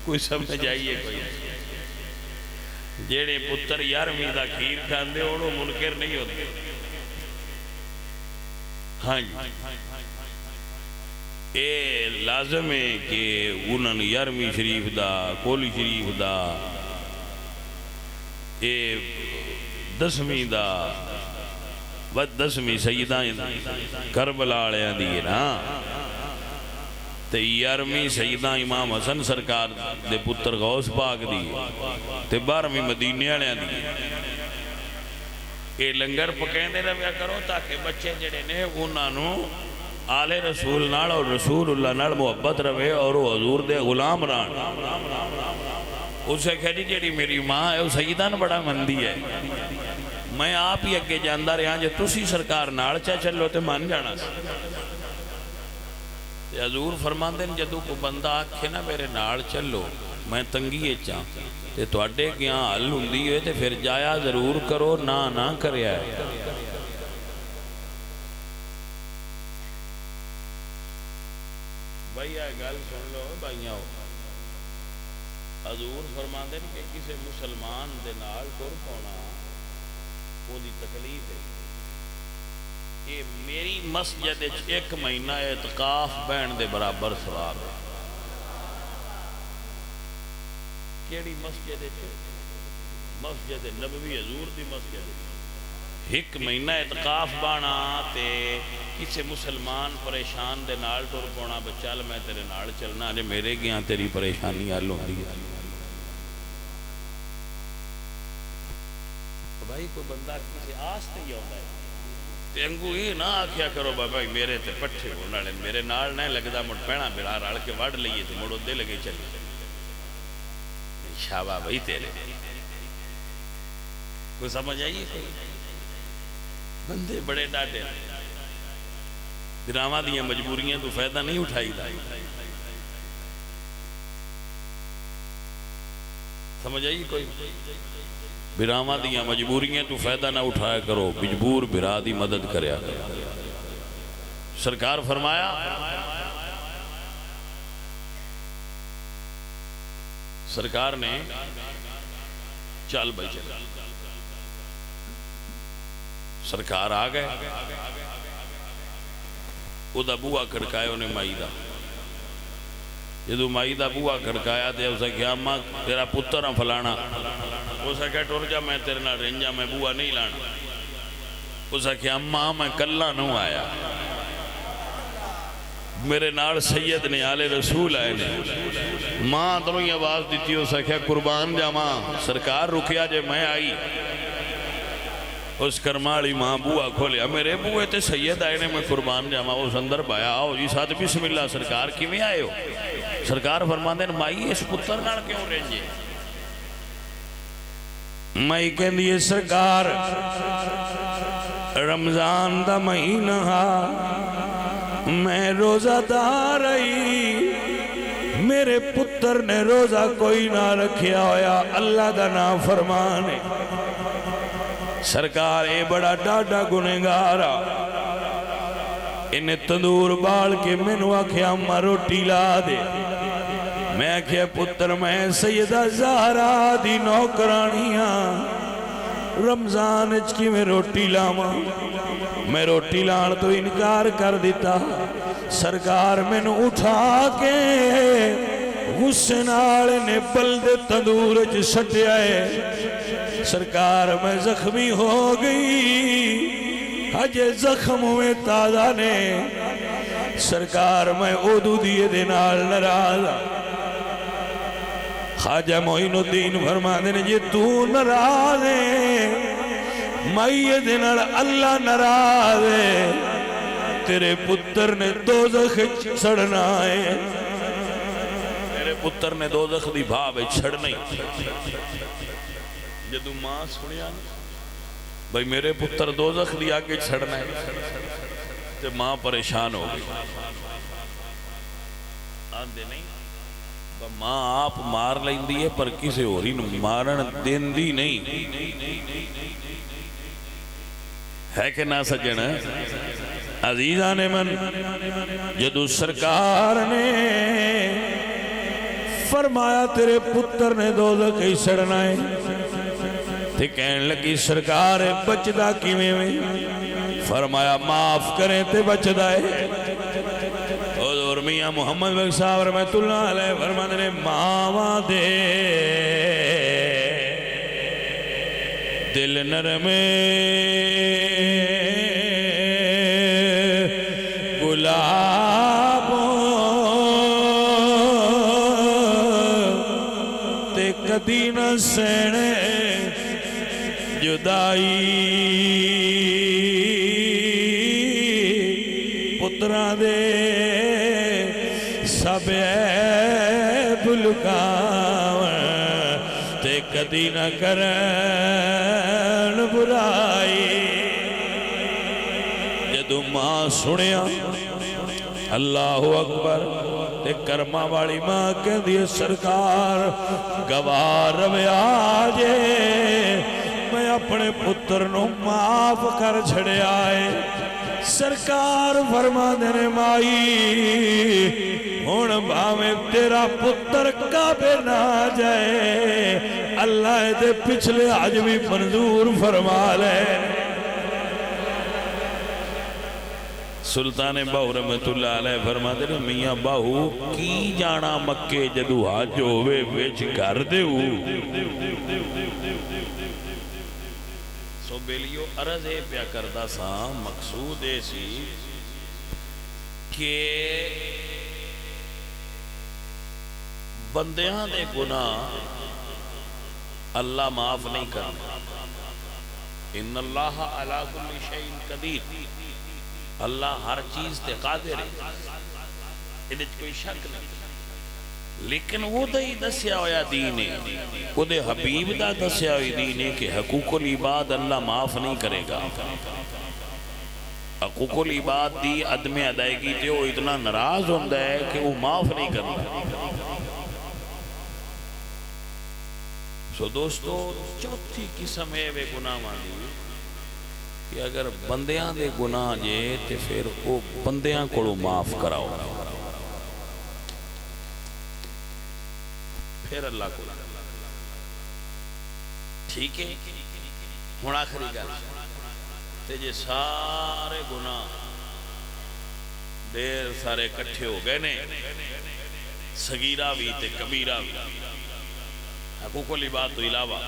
کوئی سمجھ آئیے کوئی؟ جڑے پتر یارویں دا کھیر کھاندے انہوں منکر نہیں ہوتے۔ ہاں جی، اے لازم ہے کہ انہوں نے یارویں شریف دا، کولی شریف دا، اے 10ویں دا، 10ویں سیدہ کربلا علیہ دی نا، تے 11ویں سیدہ امام حسن سرکار دے پتر غوث پاک دی، تے 12ویں مدینے علیہ دی۔ یہ لنگر پکیندے رہیا کرو تاکہ بچے جڑے نے انہوں آل رسول نال اور رسول اللہ نال محبت رہے اور وہ حضور دے غلام ران۔ اسے کہہ جڑی میری ماں ہے وہ سیدہ نے بڑا مندی ہے، میں آپ ہی اگے جاندہ رہا جے تسی سرکار نال چاہ چلو تے مان جانا سی۔ حضور فرماندے ہیں جدو کو بندہ آکھے نا میرے نال چلو میں تنگیے چاہ تے تواڈے کیا حل ہوندی ہوئے تے پھر جایا ضرور کرو، نہ کریا ہے۔ بھائی آئے گل سن لو بھائیاں ہو، حضور فرماندے ہیں کہ کسی مسلمان دے نال ٹر پانا وہ دی تکلیف ہے۔ یہ میری مسجد 1 مہینہ اعتکاف بہن دے برابر ثواب ہے۔ کیڑی مسجد؟ مسجد نبوی حضور دی مسجد۔ 1 مہینہ اعتکاف بانا تے کسی مسلمان پریشان دے نال ٹر پونا بچال میں تیرے نال چلنا جے میرے گیاں تیری پریشانی حل ہوندی ہے۔ بھائی کوئی بندہ کسی آس تے ہی ہوتا ہے تے انگو ہی نہ آکھیا کرو بھائی میرے تے پٹھے ہونا لیں میرے نال نہیں لگدا مٹ پینا بڑا رال کے وڑ لئیے تے مڑو دے لگے چلے شابہ بھائی تیرے۔ کوئی سمجھ آئیے کوئی؟ بندے بڑے ڈاٹے گراواں دیاں مجبوریاں تو فائدہ نہیں اٹھائی دا، سمجھ آئیے کوئی؟ براواں دیاں مجبوریاں تو فائدہ نہ اٹھایا کرو، مجبور برا دی مدد کریا کرو۔ سرکار فرمایا سرکار نے چل بھائی چل، سرکار آ گئے، او دا بوہا کھڑکایا انہیں مائی دا، جدو مائی دا بوہا کھڑکایا دے اسے کہا اماں تیرا پتر ہاں فلانا، اسے کہا ٹور جا میں تیرے نہ رنجا میں بوہا نہیں لانا، اسے کہا اماں میں کلہ نہ آیا، میرے نال سید نے آل رسول آئے نے، ماں تنوں یہ آواز دیتی اسے کہا قربان جا ماں سرکار رکیا جے میں آئی، اس کرمالی ماں بوہا کھولیا میرے بوہے تے سید آئے نے میں قربان جاما اس اندر بایا آؤ جی ساتھ بسم اللہ سرکار کیویں آئے ہو؟ سرکار فرماندے ہیں مائی اس پتر نال کیوں رنجے؟ مائی کہن دیئے سرکار رمضان دا مہینہ میں روزہ دار رہی، میرے پتر نے روزہ کوئی نہ رکھیا ہویا، اللہ دا نام فرمانے سرکار اے بڑا ڈاڈا گنہگارا، انہیں تندور بال کے منو آکھیا اماں روٹی لا دے، میں آکھیا پتر میں سیدہ زہرا دی نوکرانیاں رمضان اچکی میں روٹی لاما، میں روٹی لان تو انکار کر دیتا، سرکار منو اٹھا کے غصے نال نے بلد تندور اچ سٹے آئے، سرکار میں زخمی ہو گئی، ہجے زخم ہوئے تازہ نے، سرکار میں اودو دیئے دینال نراز، خواجہ معین الدین فرماندے نے جی تو نراز ہے مائیے دینال اللہ نراز ہے، تیرے پتر نے دوزخ سڑنا ہے، میرے پتر نے دوزخ دی بھا بے چھڑنا ہی جدو ماں سنیا بھئی میرے پتر دوزخ دی آگے چھڑنا ہے تے ماں پریشان ہو گئی آندے نہیں ماں آپ مار لیں دیئے پر کسے ہو رہی مارن دین دی نہیں ہے کہ نہ سجن عزیزان من جدو سرکار نے فرمایا تیرے پتر نے دوزخ ہی سڑنا ہے تے کہنے لگی سرکار بچدا کیویں میں فرمایا معاف کریں تے بچدا ہے حضور میاں محمد بخش صاحب رحمت اللہ علیہ فرماتے نے ماواں دے دل نرم گلابوں تے کدی نہ سہنے جدائی پتراں دے سب عیب لکاون تے کدی نہ کرن برائی جدو ماں سنیا اللہ اکبر تے کرما والی ماں کہندی ہے سرکار گواہ روے آجے میں اپنے پتر نو معاف کر چھڑے آئے سرکار فرما دینے مائی ہون باویں تیرا پتر کعبے نہ جائے اللہ دے پچھلے آج بھی منظور فرما لے سلطان باہو رحمت اللہ علیہ فرما دینے میاں باہو کی جانا مکے جدو حج ہوئے ویچ کر دے سو بیلیو عرض ہے پیا کردہ سا مقصود ایسی کہ بندیاں دے گناہ اللہ معاف نہیں کرنا ان اللہ علی کل شیء قدیر اللہ ہر چیز تے قادر ہے انہیں کوئی شک نہیں لیکن وہ دہی دسیا ہویا دین ہے وہ دے حبیب دا دسیا ہوئی دین ہے کہ حقوق العباد اللہ معاف نہیں کرے گا حقوق العباد دی عدم ادائیگی تے وہ اتنا ناراض ہوندہ ہے کہ وہ معاف نہیں کرنا سو دوستو چوتھی قسم ہے وہ گناہ مانی کہ اگر بندیاں دے گناہ جے تے پھر وہ بندیاں کو معاف کراؤ پھر اللہ کو ٹھیک ہے ہون آخری گل تے جے سارے گناہ دیر سارے کٹھے ہو گئے نے صغیرہ بھی تے کبیرہ بھی حقوق العباد تو علاوہ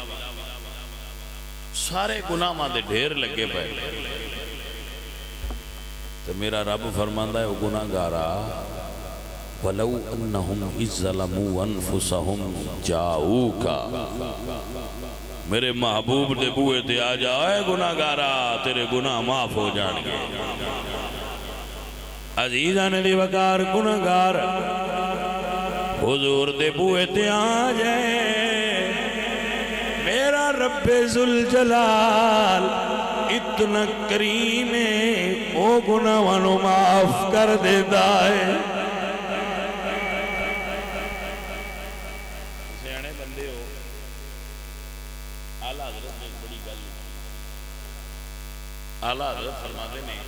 سارے گناہ ماں دے ڈھیر لگے پہ تو میرا رب فرماندہ ہے وہ گناہ گارا وَلَوْ أَنَّهُمْ إِذْ ظَلَمُوا أَنفُسَهُمْ جَاءُوكَ میرے محبوب دے بوئے تے آ جائے گناہ گارا تیرے گناہ معاف ہو جان گے عزیزان دی وقار گناہ گار حضور دے بوئے تے آ جائے میرا رب ذوالجلال اتنا کریم ہے وہ گناہوں معاف کر دیتا ہے سیانے بندے ہو اعلیٰ حضرت ایک بڑی گل اعلیٰ حضرت فرماتے ہیں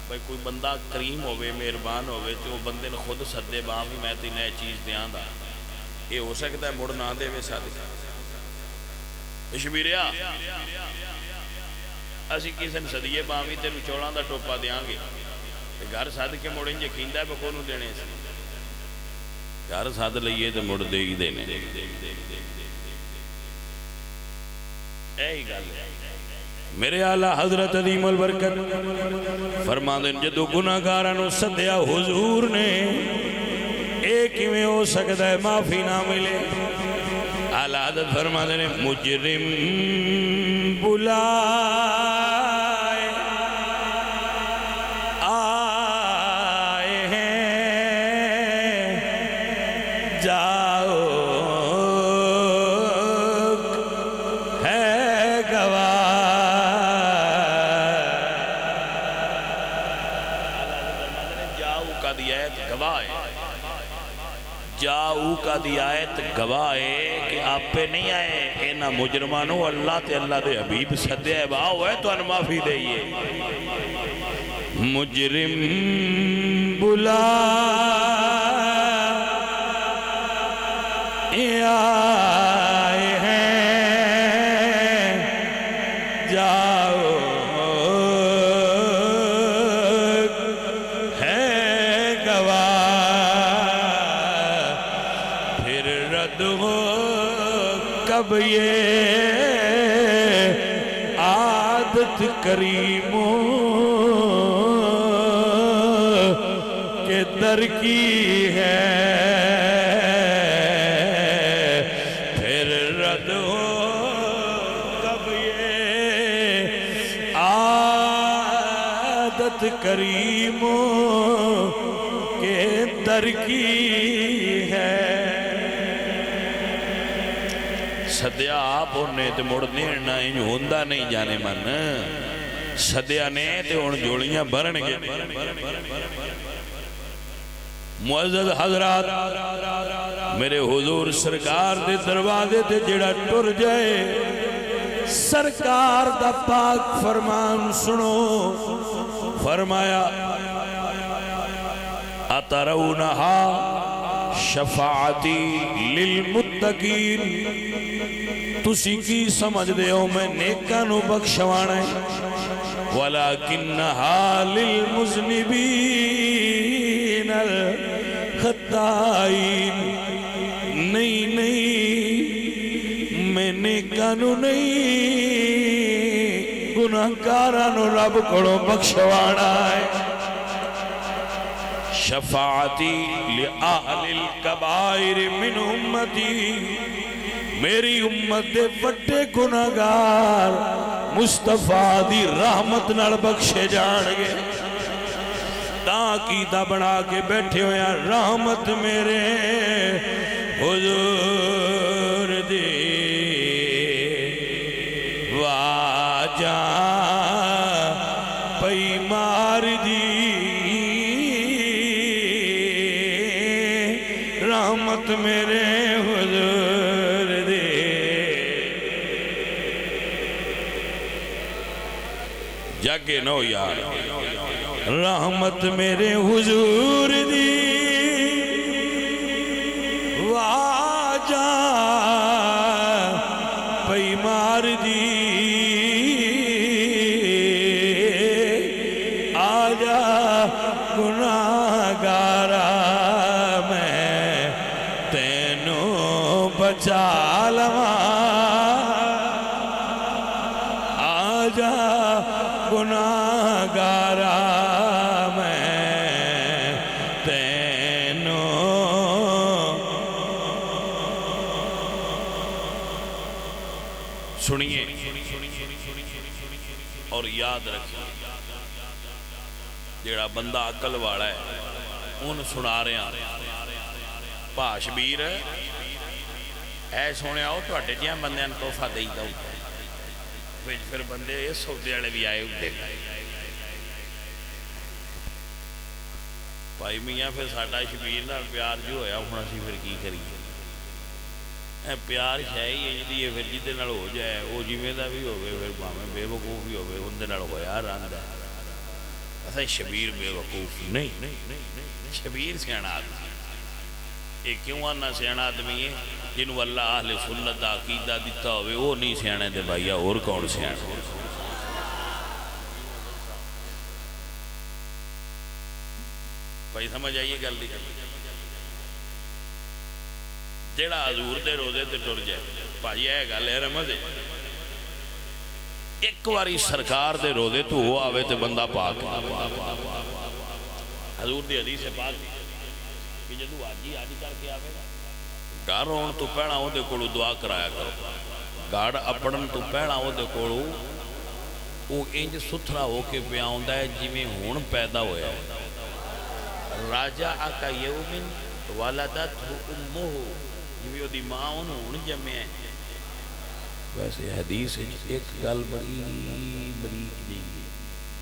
بھائی کوئی بندہ کریم ہوئے مہربان ہوئے تو وہ بندے نے خود سدے باہم ہی میں تی نئے چیز دیاں دا یہ ہو سکتا ہے مڑ نہ دے وے ساتھ شبیریا اسی کسی نے صدیے باہمی تے چوڑاں دا ٹوپا دیاں گے گھر ساتھ کے مڑیں یقیندہ ہے بکونوں دینے سے گھر ساتھ لئیے تے مڑ دے ہی دینے اے ہی گل ہے میرے اعلیٰ حضرت عظیم البرکت فرما دیں جدو گناہ گارانو صدیہ حضور نے ایک ہی میں ہو سکتا ہے معافی نہ ملے اعلیٰ حضرت فرما دیں مجرم بلائے آئے ہیں جا کا دی آیت گواہ ہے، جاؤ کا دی آیت گواہ ہے کہ آپ پہ نہیں آئے اینا مجرمانو اللہ تے اللہ دے حبیب صدے ہے باؤ ہے تو ان معافی دئیے مجرم بلا آئے ہیں جاؤ ہے گواہ پھر رد ہو کب یہ عادت کریموں کے در کی ہے پھر رد ہو کب یہ عادت کریموں کے در کی ہے سدیا آپ انہیں تے مڑ دینا انج ہوندہ نہیں جانے من سدیا نے تے ان جوڑیاں بھرن گے معزز حضرات میرے حضور سرکار دے دروازے تے جڑا ٹر جائے سرکار دا پاک فرمان سنو فرمایا اترونہا شفاعتی للمتقین تسی کی سمجھ دے ہو میں نیکاں نو بخشوانا ہے ولیکنہا للمذنبین الخطائین نہیں میں نیکاں نو نہیں گناہگاراں نو رب کڑو بخشوانا ہے شفاعتی لآل الکبائر من امتی میری امت دے وڈے گناہگار مصطفیٰ دی رحمت نال بخشے جان گے تاکیدہ بنا کے بیٹھے ہویا رحمت میرے حضور دی واجہ پئی مار دی رحمت میرے حضور دی جاگے نو یار رحمت میرے حضور دی واجہ پئی مار دی آجا گناہگارا میں تینوں بچا لواں آجا گناہگارا میں تینوں سنیے اور یاد رکھیں جیڑا بندہ عقل والا ہے ان سنا رہے ہیں پاش بیر اے سونے آؤ تو اٹھے جیاں بندے ان توفہ دئی دا ہوتا ہے پھر بندے اس سودے والے بھی آئے ہوتے ہیں بھائی میاں پھر ساڈا شبیر نال پیار جو ہویا ہونا سی پھر کی کریے پیار ہے ہی ہے پھر جیدے نال ہو جائے وہ جیویں دا بھی ہوگے پھر بھاویں بے وقوف بھی ہوگے اندے نال ہویا رنگ ہے ایسا شبیر بے وقوف نہیں شبیر سیاح آدمی یہ کیوں آنا سیاح آدمی ہے جنہوں اللہ اہل سنت دا عقیدہ دیتا ہوئے وہ نہیں سیاحے دے بھائیہ اور کون سیاح بھائی سمجھ آئیے گل دی جیڑا حضور دے روزے تے ٹر جائے بھائی ہے گل ہے رحمت ہے ایک واری سرکار دے روزے تو وہ آوے تے بندہ پاک حضور دی حدیث سے پاک کہ جدو آجی کر کے آوے گھر آن تو پہنا وہ دے کولو دعا کرایا کرو گھر اپڑن تو پہنا وہ دے کولو وہ انج ستھرا ہو کے پیا ہوندا ہے جویں ہن پیدا ہویا ہے راجہ آقا یومن والدت امہ جویں وہ دی ماں ہن جمع ہے ویسے حدیث ایک گل بڑی بڑی جی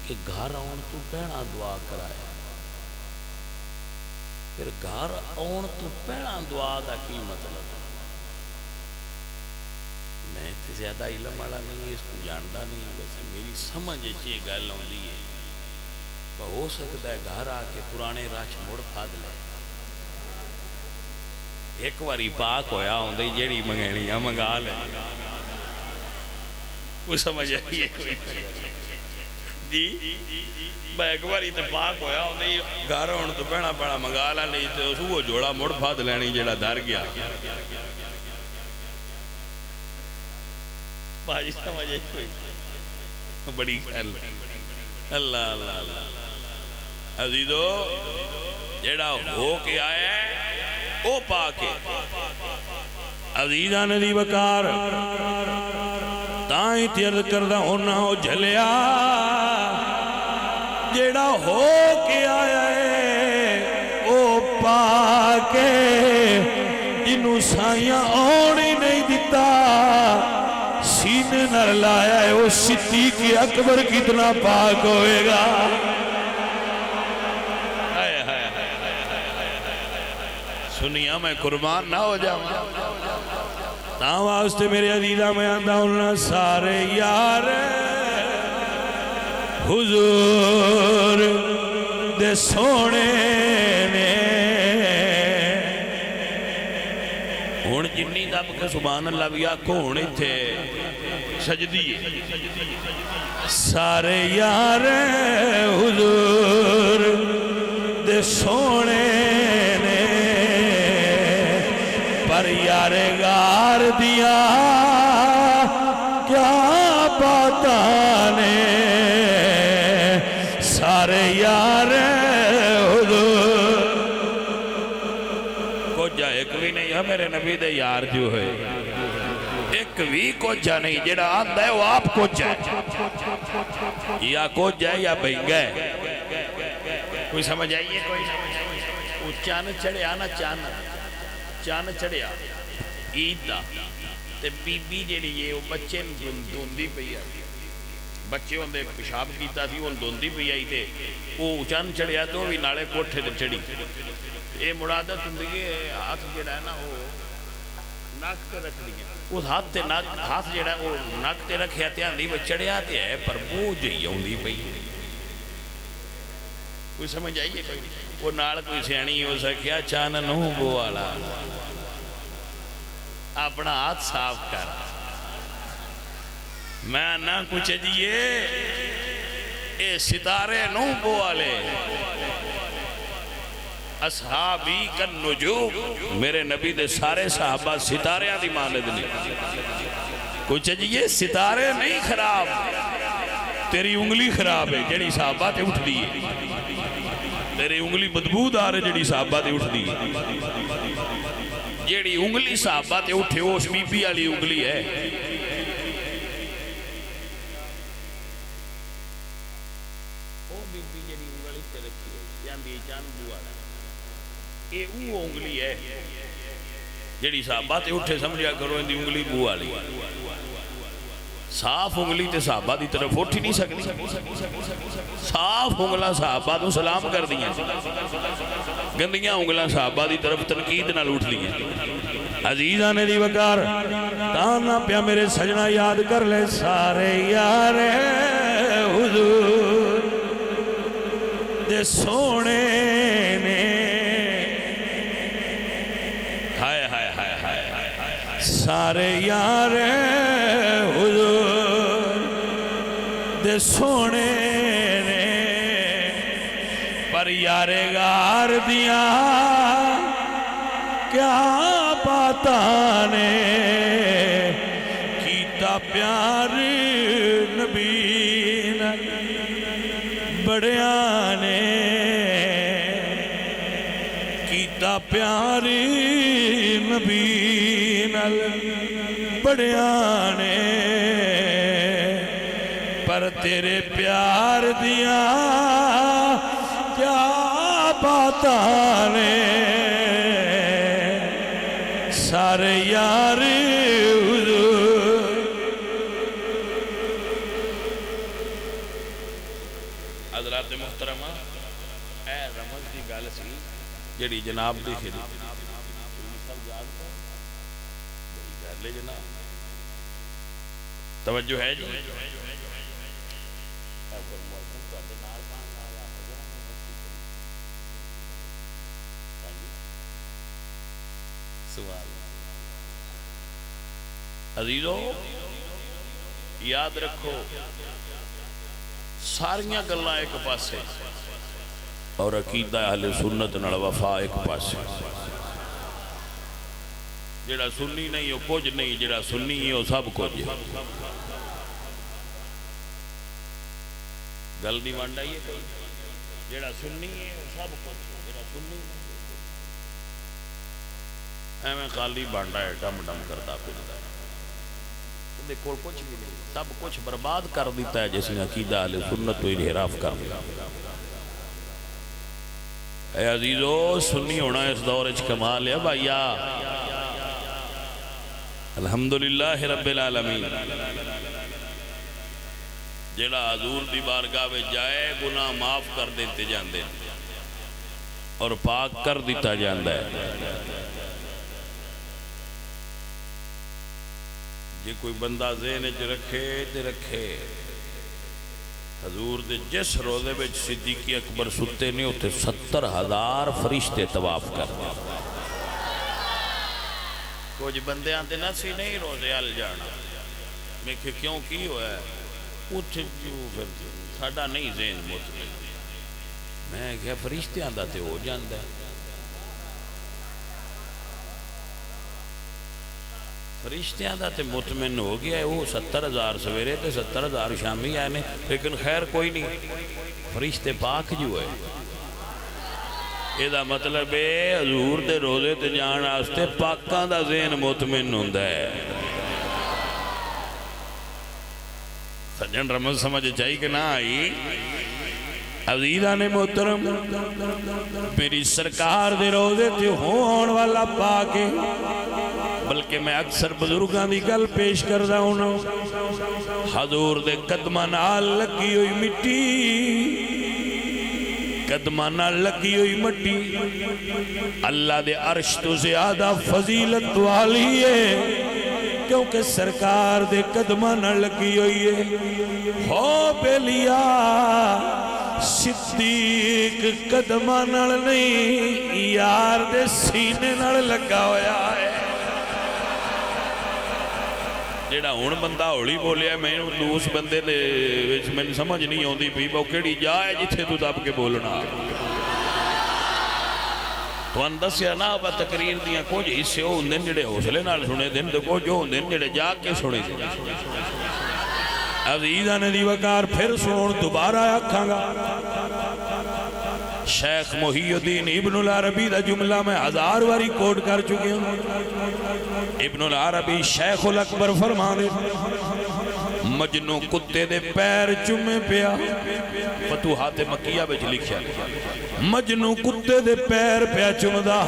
کہ گھر آن تو پہنا دعا کرایا پھر گھر آن تو پہلا دعا دا کی مطلب؟ میں تے زیادہ علم والا نہیں، اس کو جانتا نہیں، ویسے میری سمجھ یہ گل آتی ہے ہو سکتا ہے گھر آ کے پرانے رچ مڑ پھد لے، ایک واری پاک ہویا ہوندی جیڑی منگنی منگا لے، وہ سمجھ آئی جی میں ایک باری تو پاک ہویا ہوندی گھر ہون تو پہنا پڑا منگا لا، نہیں تو وہ جوڑا مڑ پھد لینی جیڑا در گیا باجی سمجھ آئی کوئی بڑی خیال اللہ اللہ اللہ عزیزو جیڑا ہو کے آیا ہے او پاک ہے عزیزان دی وقار تائیں تیرد کردہ ہونا ہو جھلیا جیڑا ہو کے آیا ہے او پاک ہے جنہوں سائیاں آنی نہیں دیتا سینے نر لایا ہے وہ صدیق اکبر کتنا پاک ہوئے گا سنیا میں قربان نہ ہو جاؤں تاں واسطے میرے عزیزہ میں آندہ انہاں سارے یار حضور دے سونے نے ہون جنی دب کے سبحان اللہ بھی آکھو ہونے تھے سجدی سارے یار حضور دے سونے نے پر یار غار دیا کیا باتانے سارے یار حضور کو جا ایک بھی نہیں ہے میرے نبی دے یار جو ہے ایک بھی کو جا نہیں جیڑا آندہ ہے وہ آپ کو جا یا کو جا یا بھینگا ہے کوئی سمجھ آئیے کوئی وہ چاند چڑھے آنا چاند چڑھے آ عید دا تے بی بی جیڑی یہ وہ بچے دوندی پئی آئی بچے ہوندے پیشاب کیتا تھی وہ دوندی پئی آئی تے وہ چاند چڑھے آ تو بھی نالے کوٹھے تے چڑھی یہ مرادت ہوندی ہے ہاتھ جیڑا ہے نا وہ ناک تے رکھ لیا اس ہاتھ تے ہاتھ جیڑا ہے وہ ناک تے رکھیا تے آندھی وہ چڑھیا تے ہے پر بو جئی ہوندی پئی کوئی سمجھ آئیے کوئی وہ نال کوئی سیانی ہو سکیا چانن ہوں بو والا اپنا ہاتھ صاف کر میں نہ کچھ جیے اے ستارے نو بو والے اصحابی کا نجوم میرے نبی دے سارے صحابہ ستارے آدھی ماند نہیں کچھ جیے ستارے نہیں خراب تیری انگلی خراب ہے جڑی صحابہ تے اٹھ دی تیری انگلی بدبود آ رہے جڑی صحابہ تے اٹھ دی جیڑی انگلی صحابہ تے اٹھے اس بی بی والی انگلی ہے او بی بی جیڑی انگلی تے رکھی ہے جاندی جان بو والا اے او انگلی ہے جیڑی صحابہ تے اٹھے سمجھا کرو اندی انگلی بو والی صاف انگلی تے صحابہ دی طرف اٹھ ہی نہیں سکتی صاف انگلہ صحابہ تو سلام کر دیا گندیاں انگلہ صحابہ دی طرف تنقید نہ لوٹ لیا عزیزہ نے دی وقار تانا پیا میرے سجنہ یاد کر لے سارے یار حضور دے سونے نے ہائے ہائے ہائے ہائے سارے یار حضور دے سونے نے پر یار غار دیا کیا باتانے کیتا پیار نبی بڑیانے کیتا پیار نبی بڑیانے پر تیرے پیار دیا کیا باتانے سارے یار حضور حضرات محترمہ اے رمض دی گل سی جڑی جناب دی خدمت سب یاد کر بڑی گل ہے جناب توجہ ہے جی سوال عزیزو یاد رکھو ساریاں گلاں ایک پاسے اور عقیدہ اہل سنت نال وفا ایک پاسے جڑا سنی نہیں ہو کچھ نہیں جڑا سنی ہے وہ سب کچھ ہے گل نہیں ونڈ آئی ہے جڑا سنی ہے وہ سب کچھ جڑا سنی ایویں خالی بانڈا ہے ڈم ڈم کرتا پھرتا دیکھو کچھ بھی نہیں سب کچھ برباد کر دیتا ہے جس نے عقیدہ اہل سنت تو انحراف کر دیا اے عزیزو سنی ہونا اس دور وچ کمال ہے بھائیا الحمدللہ رب العالمین جڑا حضور دی بارگاہ میں جائے گناہ معاف کر دیتے جاندے اور پاک کر دیتا جاندہ ہے جی کوئی بندہ ذہن وچ رکھے تے رکھے حضور دے جس روزے وچ صدیق اکبر ستے نہیں ہوتے 70,000 فرشتے طواف کرتے کچھ بندے آتے نہ سی نہیں روزے حل جانا میں کہ کیوں کی ہوا ہے اٹھ کیوں پھر ساڈا نہیں ذہن مطمئن میں کہا فرشتے آندا تے ہو جاندہ ہے فرشتیاں دا تے مطمئن ہو گیا ہے وہ 70,000 سویرے تے 70,000 شامی آنے لیکن خیر کوئی نہیں فرشتے پاک جو ہے یہ دا مطلب ہے حضور دے روزے تے جان آستے پاکاں دا ذہن مطمئن ہوندہ ہے سجن رمض سمجھ چاہیے کہ نہ آئی عزیزہ نے محترم میری سرکار دے روزے تے ہون والا پاکے بلکہ میں اکثر بزرگاں دی گل پیش کر رہا ہوں حضور دے قدمہ نال لگی ہوئی مٹی قدمہ نال لگی ہوئی مٹی اللہ دے عرش تو زیادہ فضیلت والی ہے کیونکہ سرکار دے قدمہ نال لگی ہوئی ہے ہو بیلیا صدیق قدمہ نال نہیں یار دے سینے نال لگا ہویا ہے جیڑا ہون بندہ ہولی بولیا میں اس بندے میں سمجھ نہیں ہوندی بھی وہ کیڑی جائے جتھے تو دب کے بولنا تو اندس یا نا با تقریر دیا کچھ حصے ہو اندن جڑے حوصلے نال سنے دن تو کچھ ہو اندن جڑے جا کے سنے دن عزیزہ نے دیوکار پھر سنون دوبارہ آکھاں گا شیخ محی الدین ابن العربی دا جملہ میں 1000 واری کوڈ کر چکے ہوں ابن العربی شیخ الاکبر فرما دے مجنو کتے دے پیر چمے پیا فتوحات مکیہ بچ لکھیا مجنو کتے دے پیر پیا چمدہ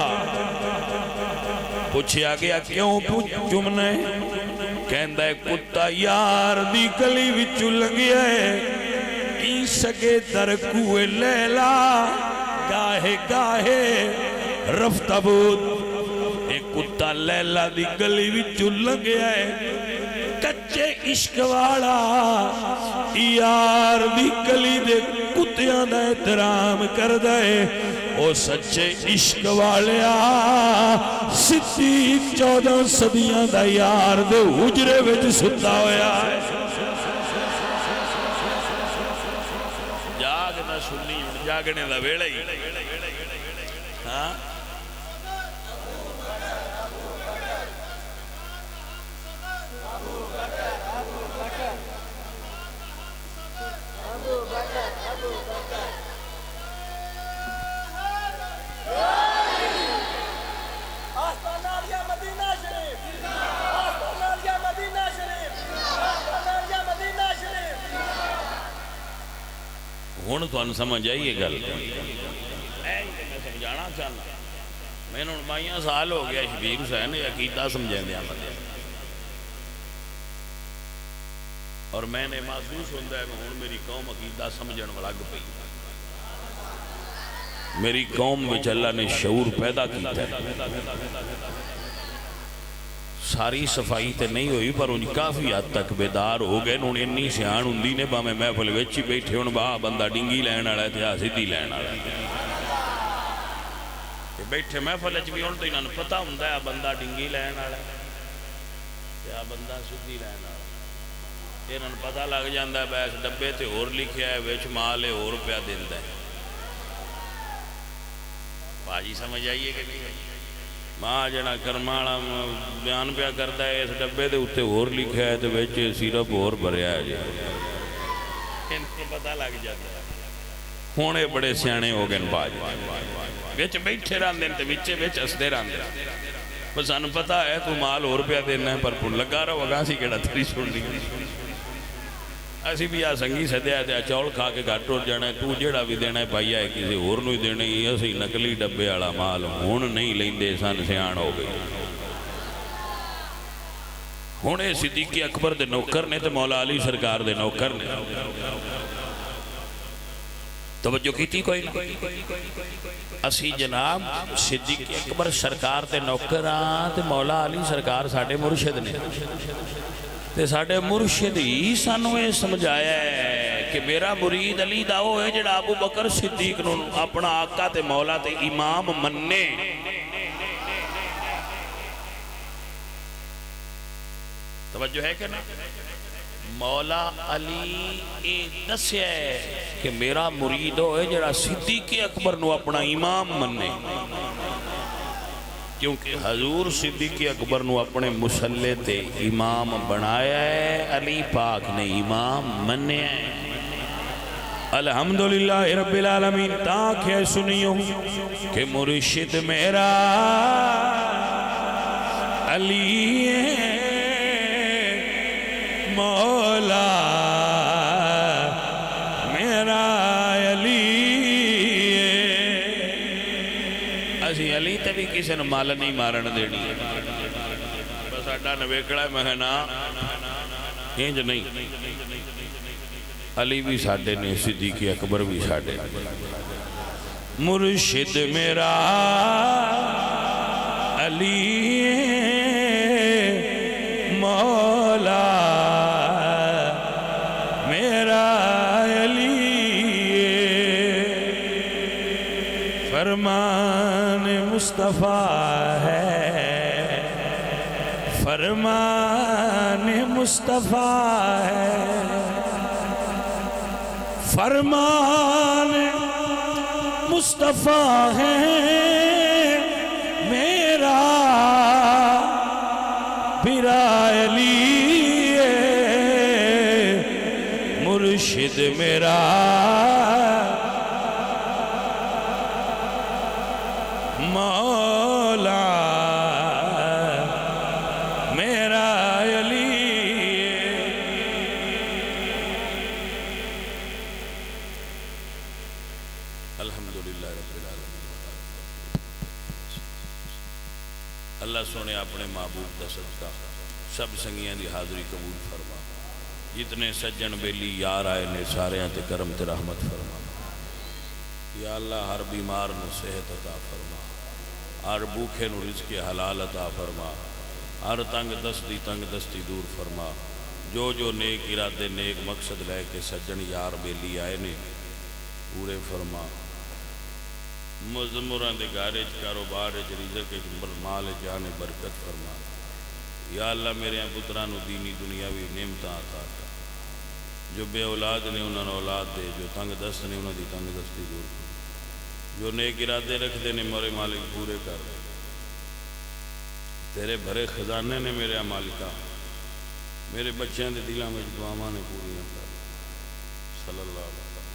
پوچھیا گیا کیوں چمنے کہندہ ہے کتا یار دی گلی وچو لگیا ہے ای سگے در کوئے لیلا گاہے گاہے رفتہ بود ایک کتا لیلا دی گلی وچو لگیا ہے کچے عشق والا یار دی گلی دے کتیاں دا احترام کر دائے او سچے عشق والیا صدیق 14 صدیاں دا یار دے حجرے وچ ستا ہویا ہے جاگنا سنی جاگنے دا ویڑا ہی ہاں ہون تو ان سمجھ آئیے گل میں سمجھانا چاہنا میں نے مائیاں سال ہو گیا شبیر حسین عقیدہ سمجھیں دیا اور میں نے محسوس ہوتا ہے کہ ہون میری قوم عقیدہ سمجھن لگ پئی میری قوم میں اللہ نے شعور پیدا کیتا ہے. ساری صفائی تے نہیں ہوئی پر ان کافی حد تک بیدار ہو گئے. انہوں نے انی سیان ہوندی نے باہیں محفل وچ ہی بیٹھے ہن باہ بندہ ڈنگی لین والا تے آ سدھی لین والا بیٹھے محفل وچ بھی ہن تے انہاں نوں پتہ ہوندا ہے بندہ ڈنگی لین والا تے آ بندہ سدھی لین والا. انہاں نوں پتہ لگ جاندا ہے بیس ڈبے تے ہور لکھیا ہے وچ مال ہے ہور پیا دیندا ہے. باجی سمجھ آئیے کہ نہیں؟ ماں جڑا کرمالا بیان پیا کرتا ہے اس ڈبے دے اتنے ہور لکھا ہے تو وچ سیرپ ہور بھریا ہے جی. ان کو پتہ لگ جاتا ہے. ہوں یہ بڑے سیانے ہو گئے باجی وچ بیٹھے رہندے تے وچے وچ ہسدے رہندے. پر سانوں پتہ ہے تو مال ہور پیا دینا ہے پر لگا رہو گا اسی کہڑا تیری سننی. اسی بھی آ سنگی سدیا تے چول کھا کے گھر ٹر جانا ہے. تو جیڑا بھی دینا ہے بھائی ہے کسی ہور نوں ہی دینا ہی. اسی نقلی ڈبے والا مال ہن نہیں لیندے سن سیاح ہو گئی. ہن اے صدیق اکبر دے نوکر نے تے مولا علی سرکار دے نوکر نے. توجہ کیتی کوئی نہ. اسی جناب صدیق اکبر سرکار دے نوکر ہاں تے مولا علی سرکار ساڈے مرشد نے. تے ساڈے مرشد ہی سانوں یہ سمجھایا ہے کہ میرا مرید علی دا وہ ہے جڑا ابو بکر صدیق نو اپنا آقا تے مولا تے امام مننے. توجہ ہے کہ نہیں؟ مولا علی یہ دسیا ہے کہ میرا مرید وہ ہے جڑا صدیق اکبر نو اپنا امام مننے. کیونکہ حضور صدیق اکبر نو اپنے مسلح تے امام بنایا ہے. علی پاک نے امام مننے ہیں. الحمدللہ رب العالمین. تاکہ سنیو کہ مرشد میرا علی ہے مولا میرا علی ہے. اسی علی تے بھی کسی نے مال نہیں مارن دینی ہے. بس اڈا نویکڑا ہے مہنا انج نہیں. علی بھی ساڈے نے صدیق اکبر بھی ساڈے. مرشد میرا علی مولا میرا علی. فرمان مصطفیٰ ہے فرمان مصطفیٰ ہے فرمان مصطفیٰ ہے میرا میرا علی ہے. مرشد میرا مولا میرا علی ہے. الحمدللہ رب العالمین. اللہ سونے اپنے محبوب دا صدقہ سب سنگیاں دی حاضری قبول فرما. جتنے سجن بیلی یار آئے نے سارے تے کرم تے رحمت فرما. یا اللہ ہر بیمار نو صحت عطا فرما. ہر بھوکے نو رزق حلال عطا فرما. ہر تنگ دستی دور فرما. جو جو نیک ارادے نیک مقصد لے کے سجن یار بیلی آئے نے پورے فرما. مزمران دے گارج کاروبار رزق مال جان برکت فرما. یا اللہ میرے پتران نو دینی دنیاوی نعمتاں عطا کر. جو بے اولاد نے انہوں نے اولاد دے. جو تنگ دست نے انہوں دی تنگ دستی دور کر. جو نیک ارادے رکھ دے نے مورے مالک پورے کر دے. تیرے بھرے خزانے نے میرے مالکہ میرے بچیاں دے دلاں میں دعاواں نے پوریاں کر. صلی اللہ علیہ وسلم.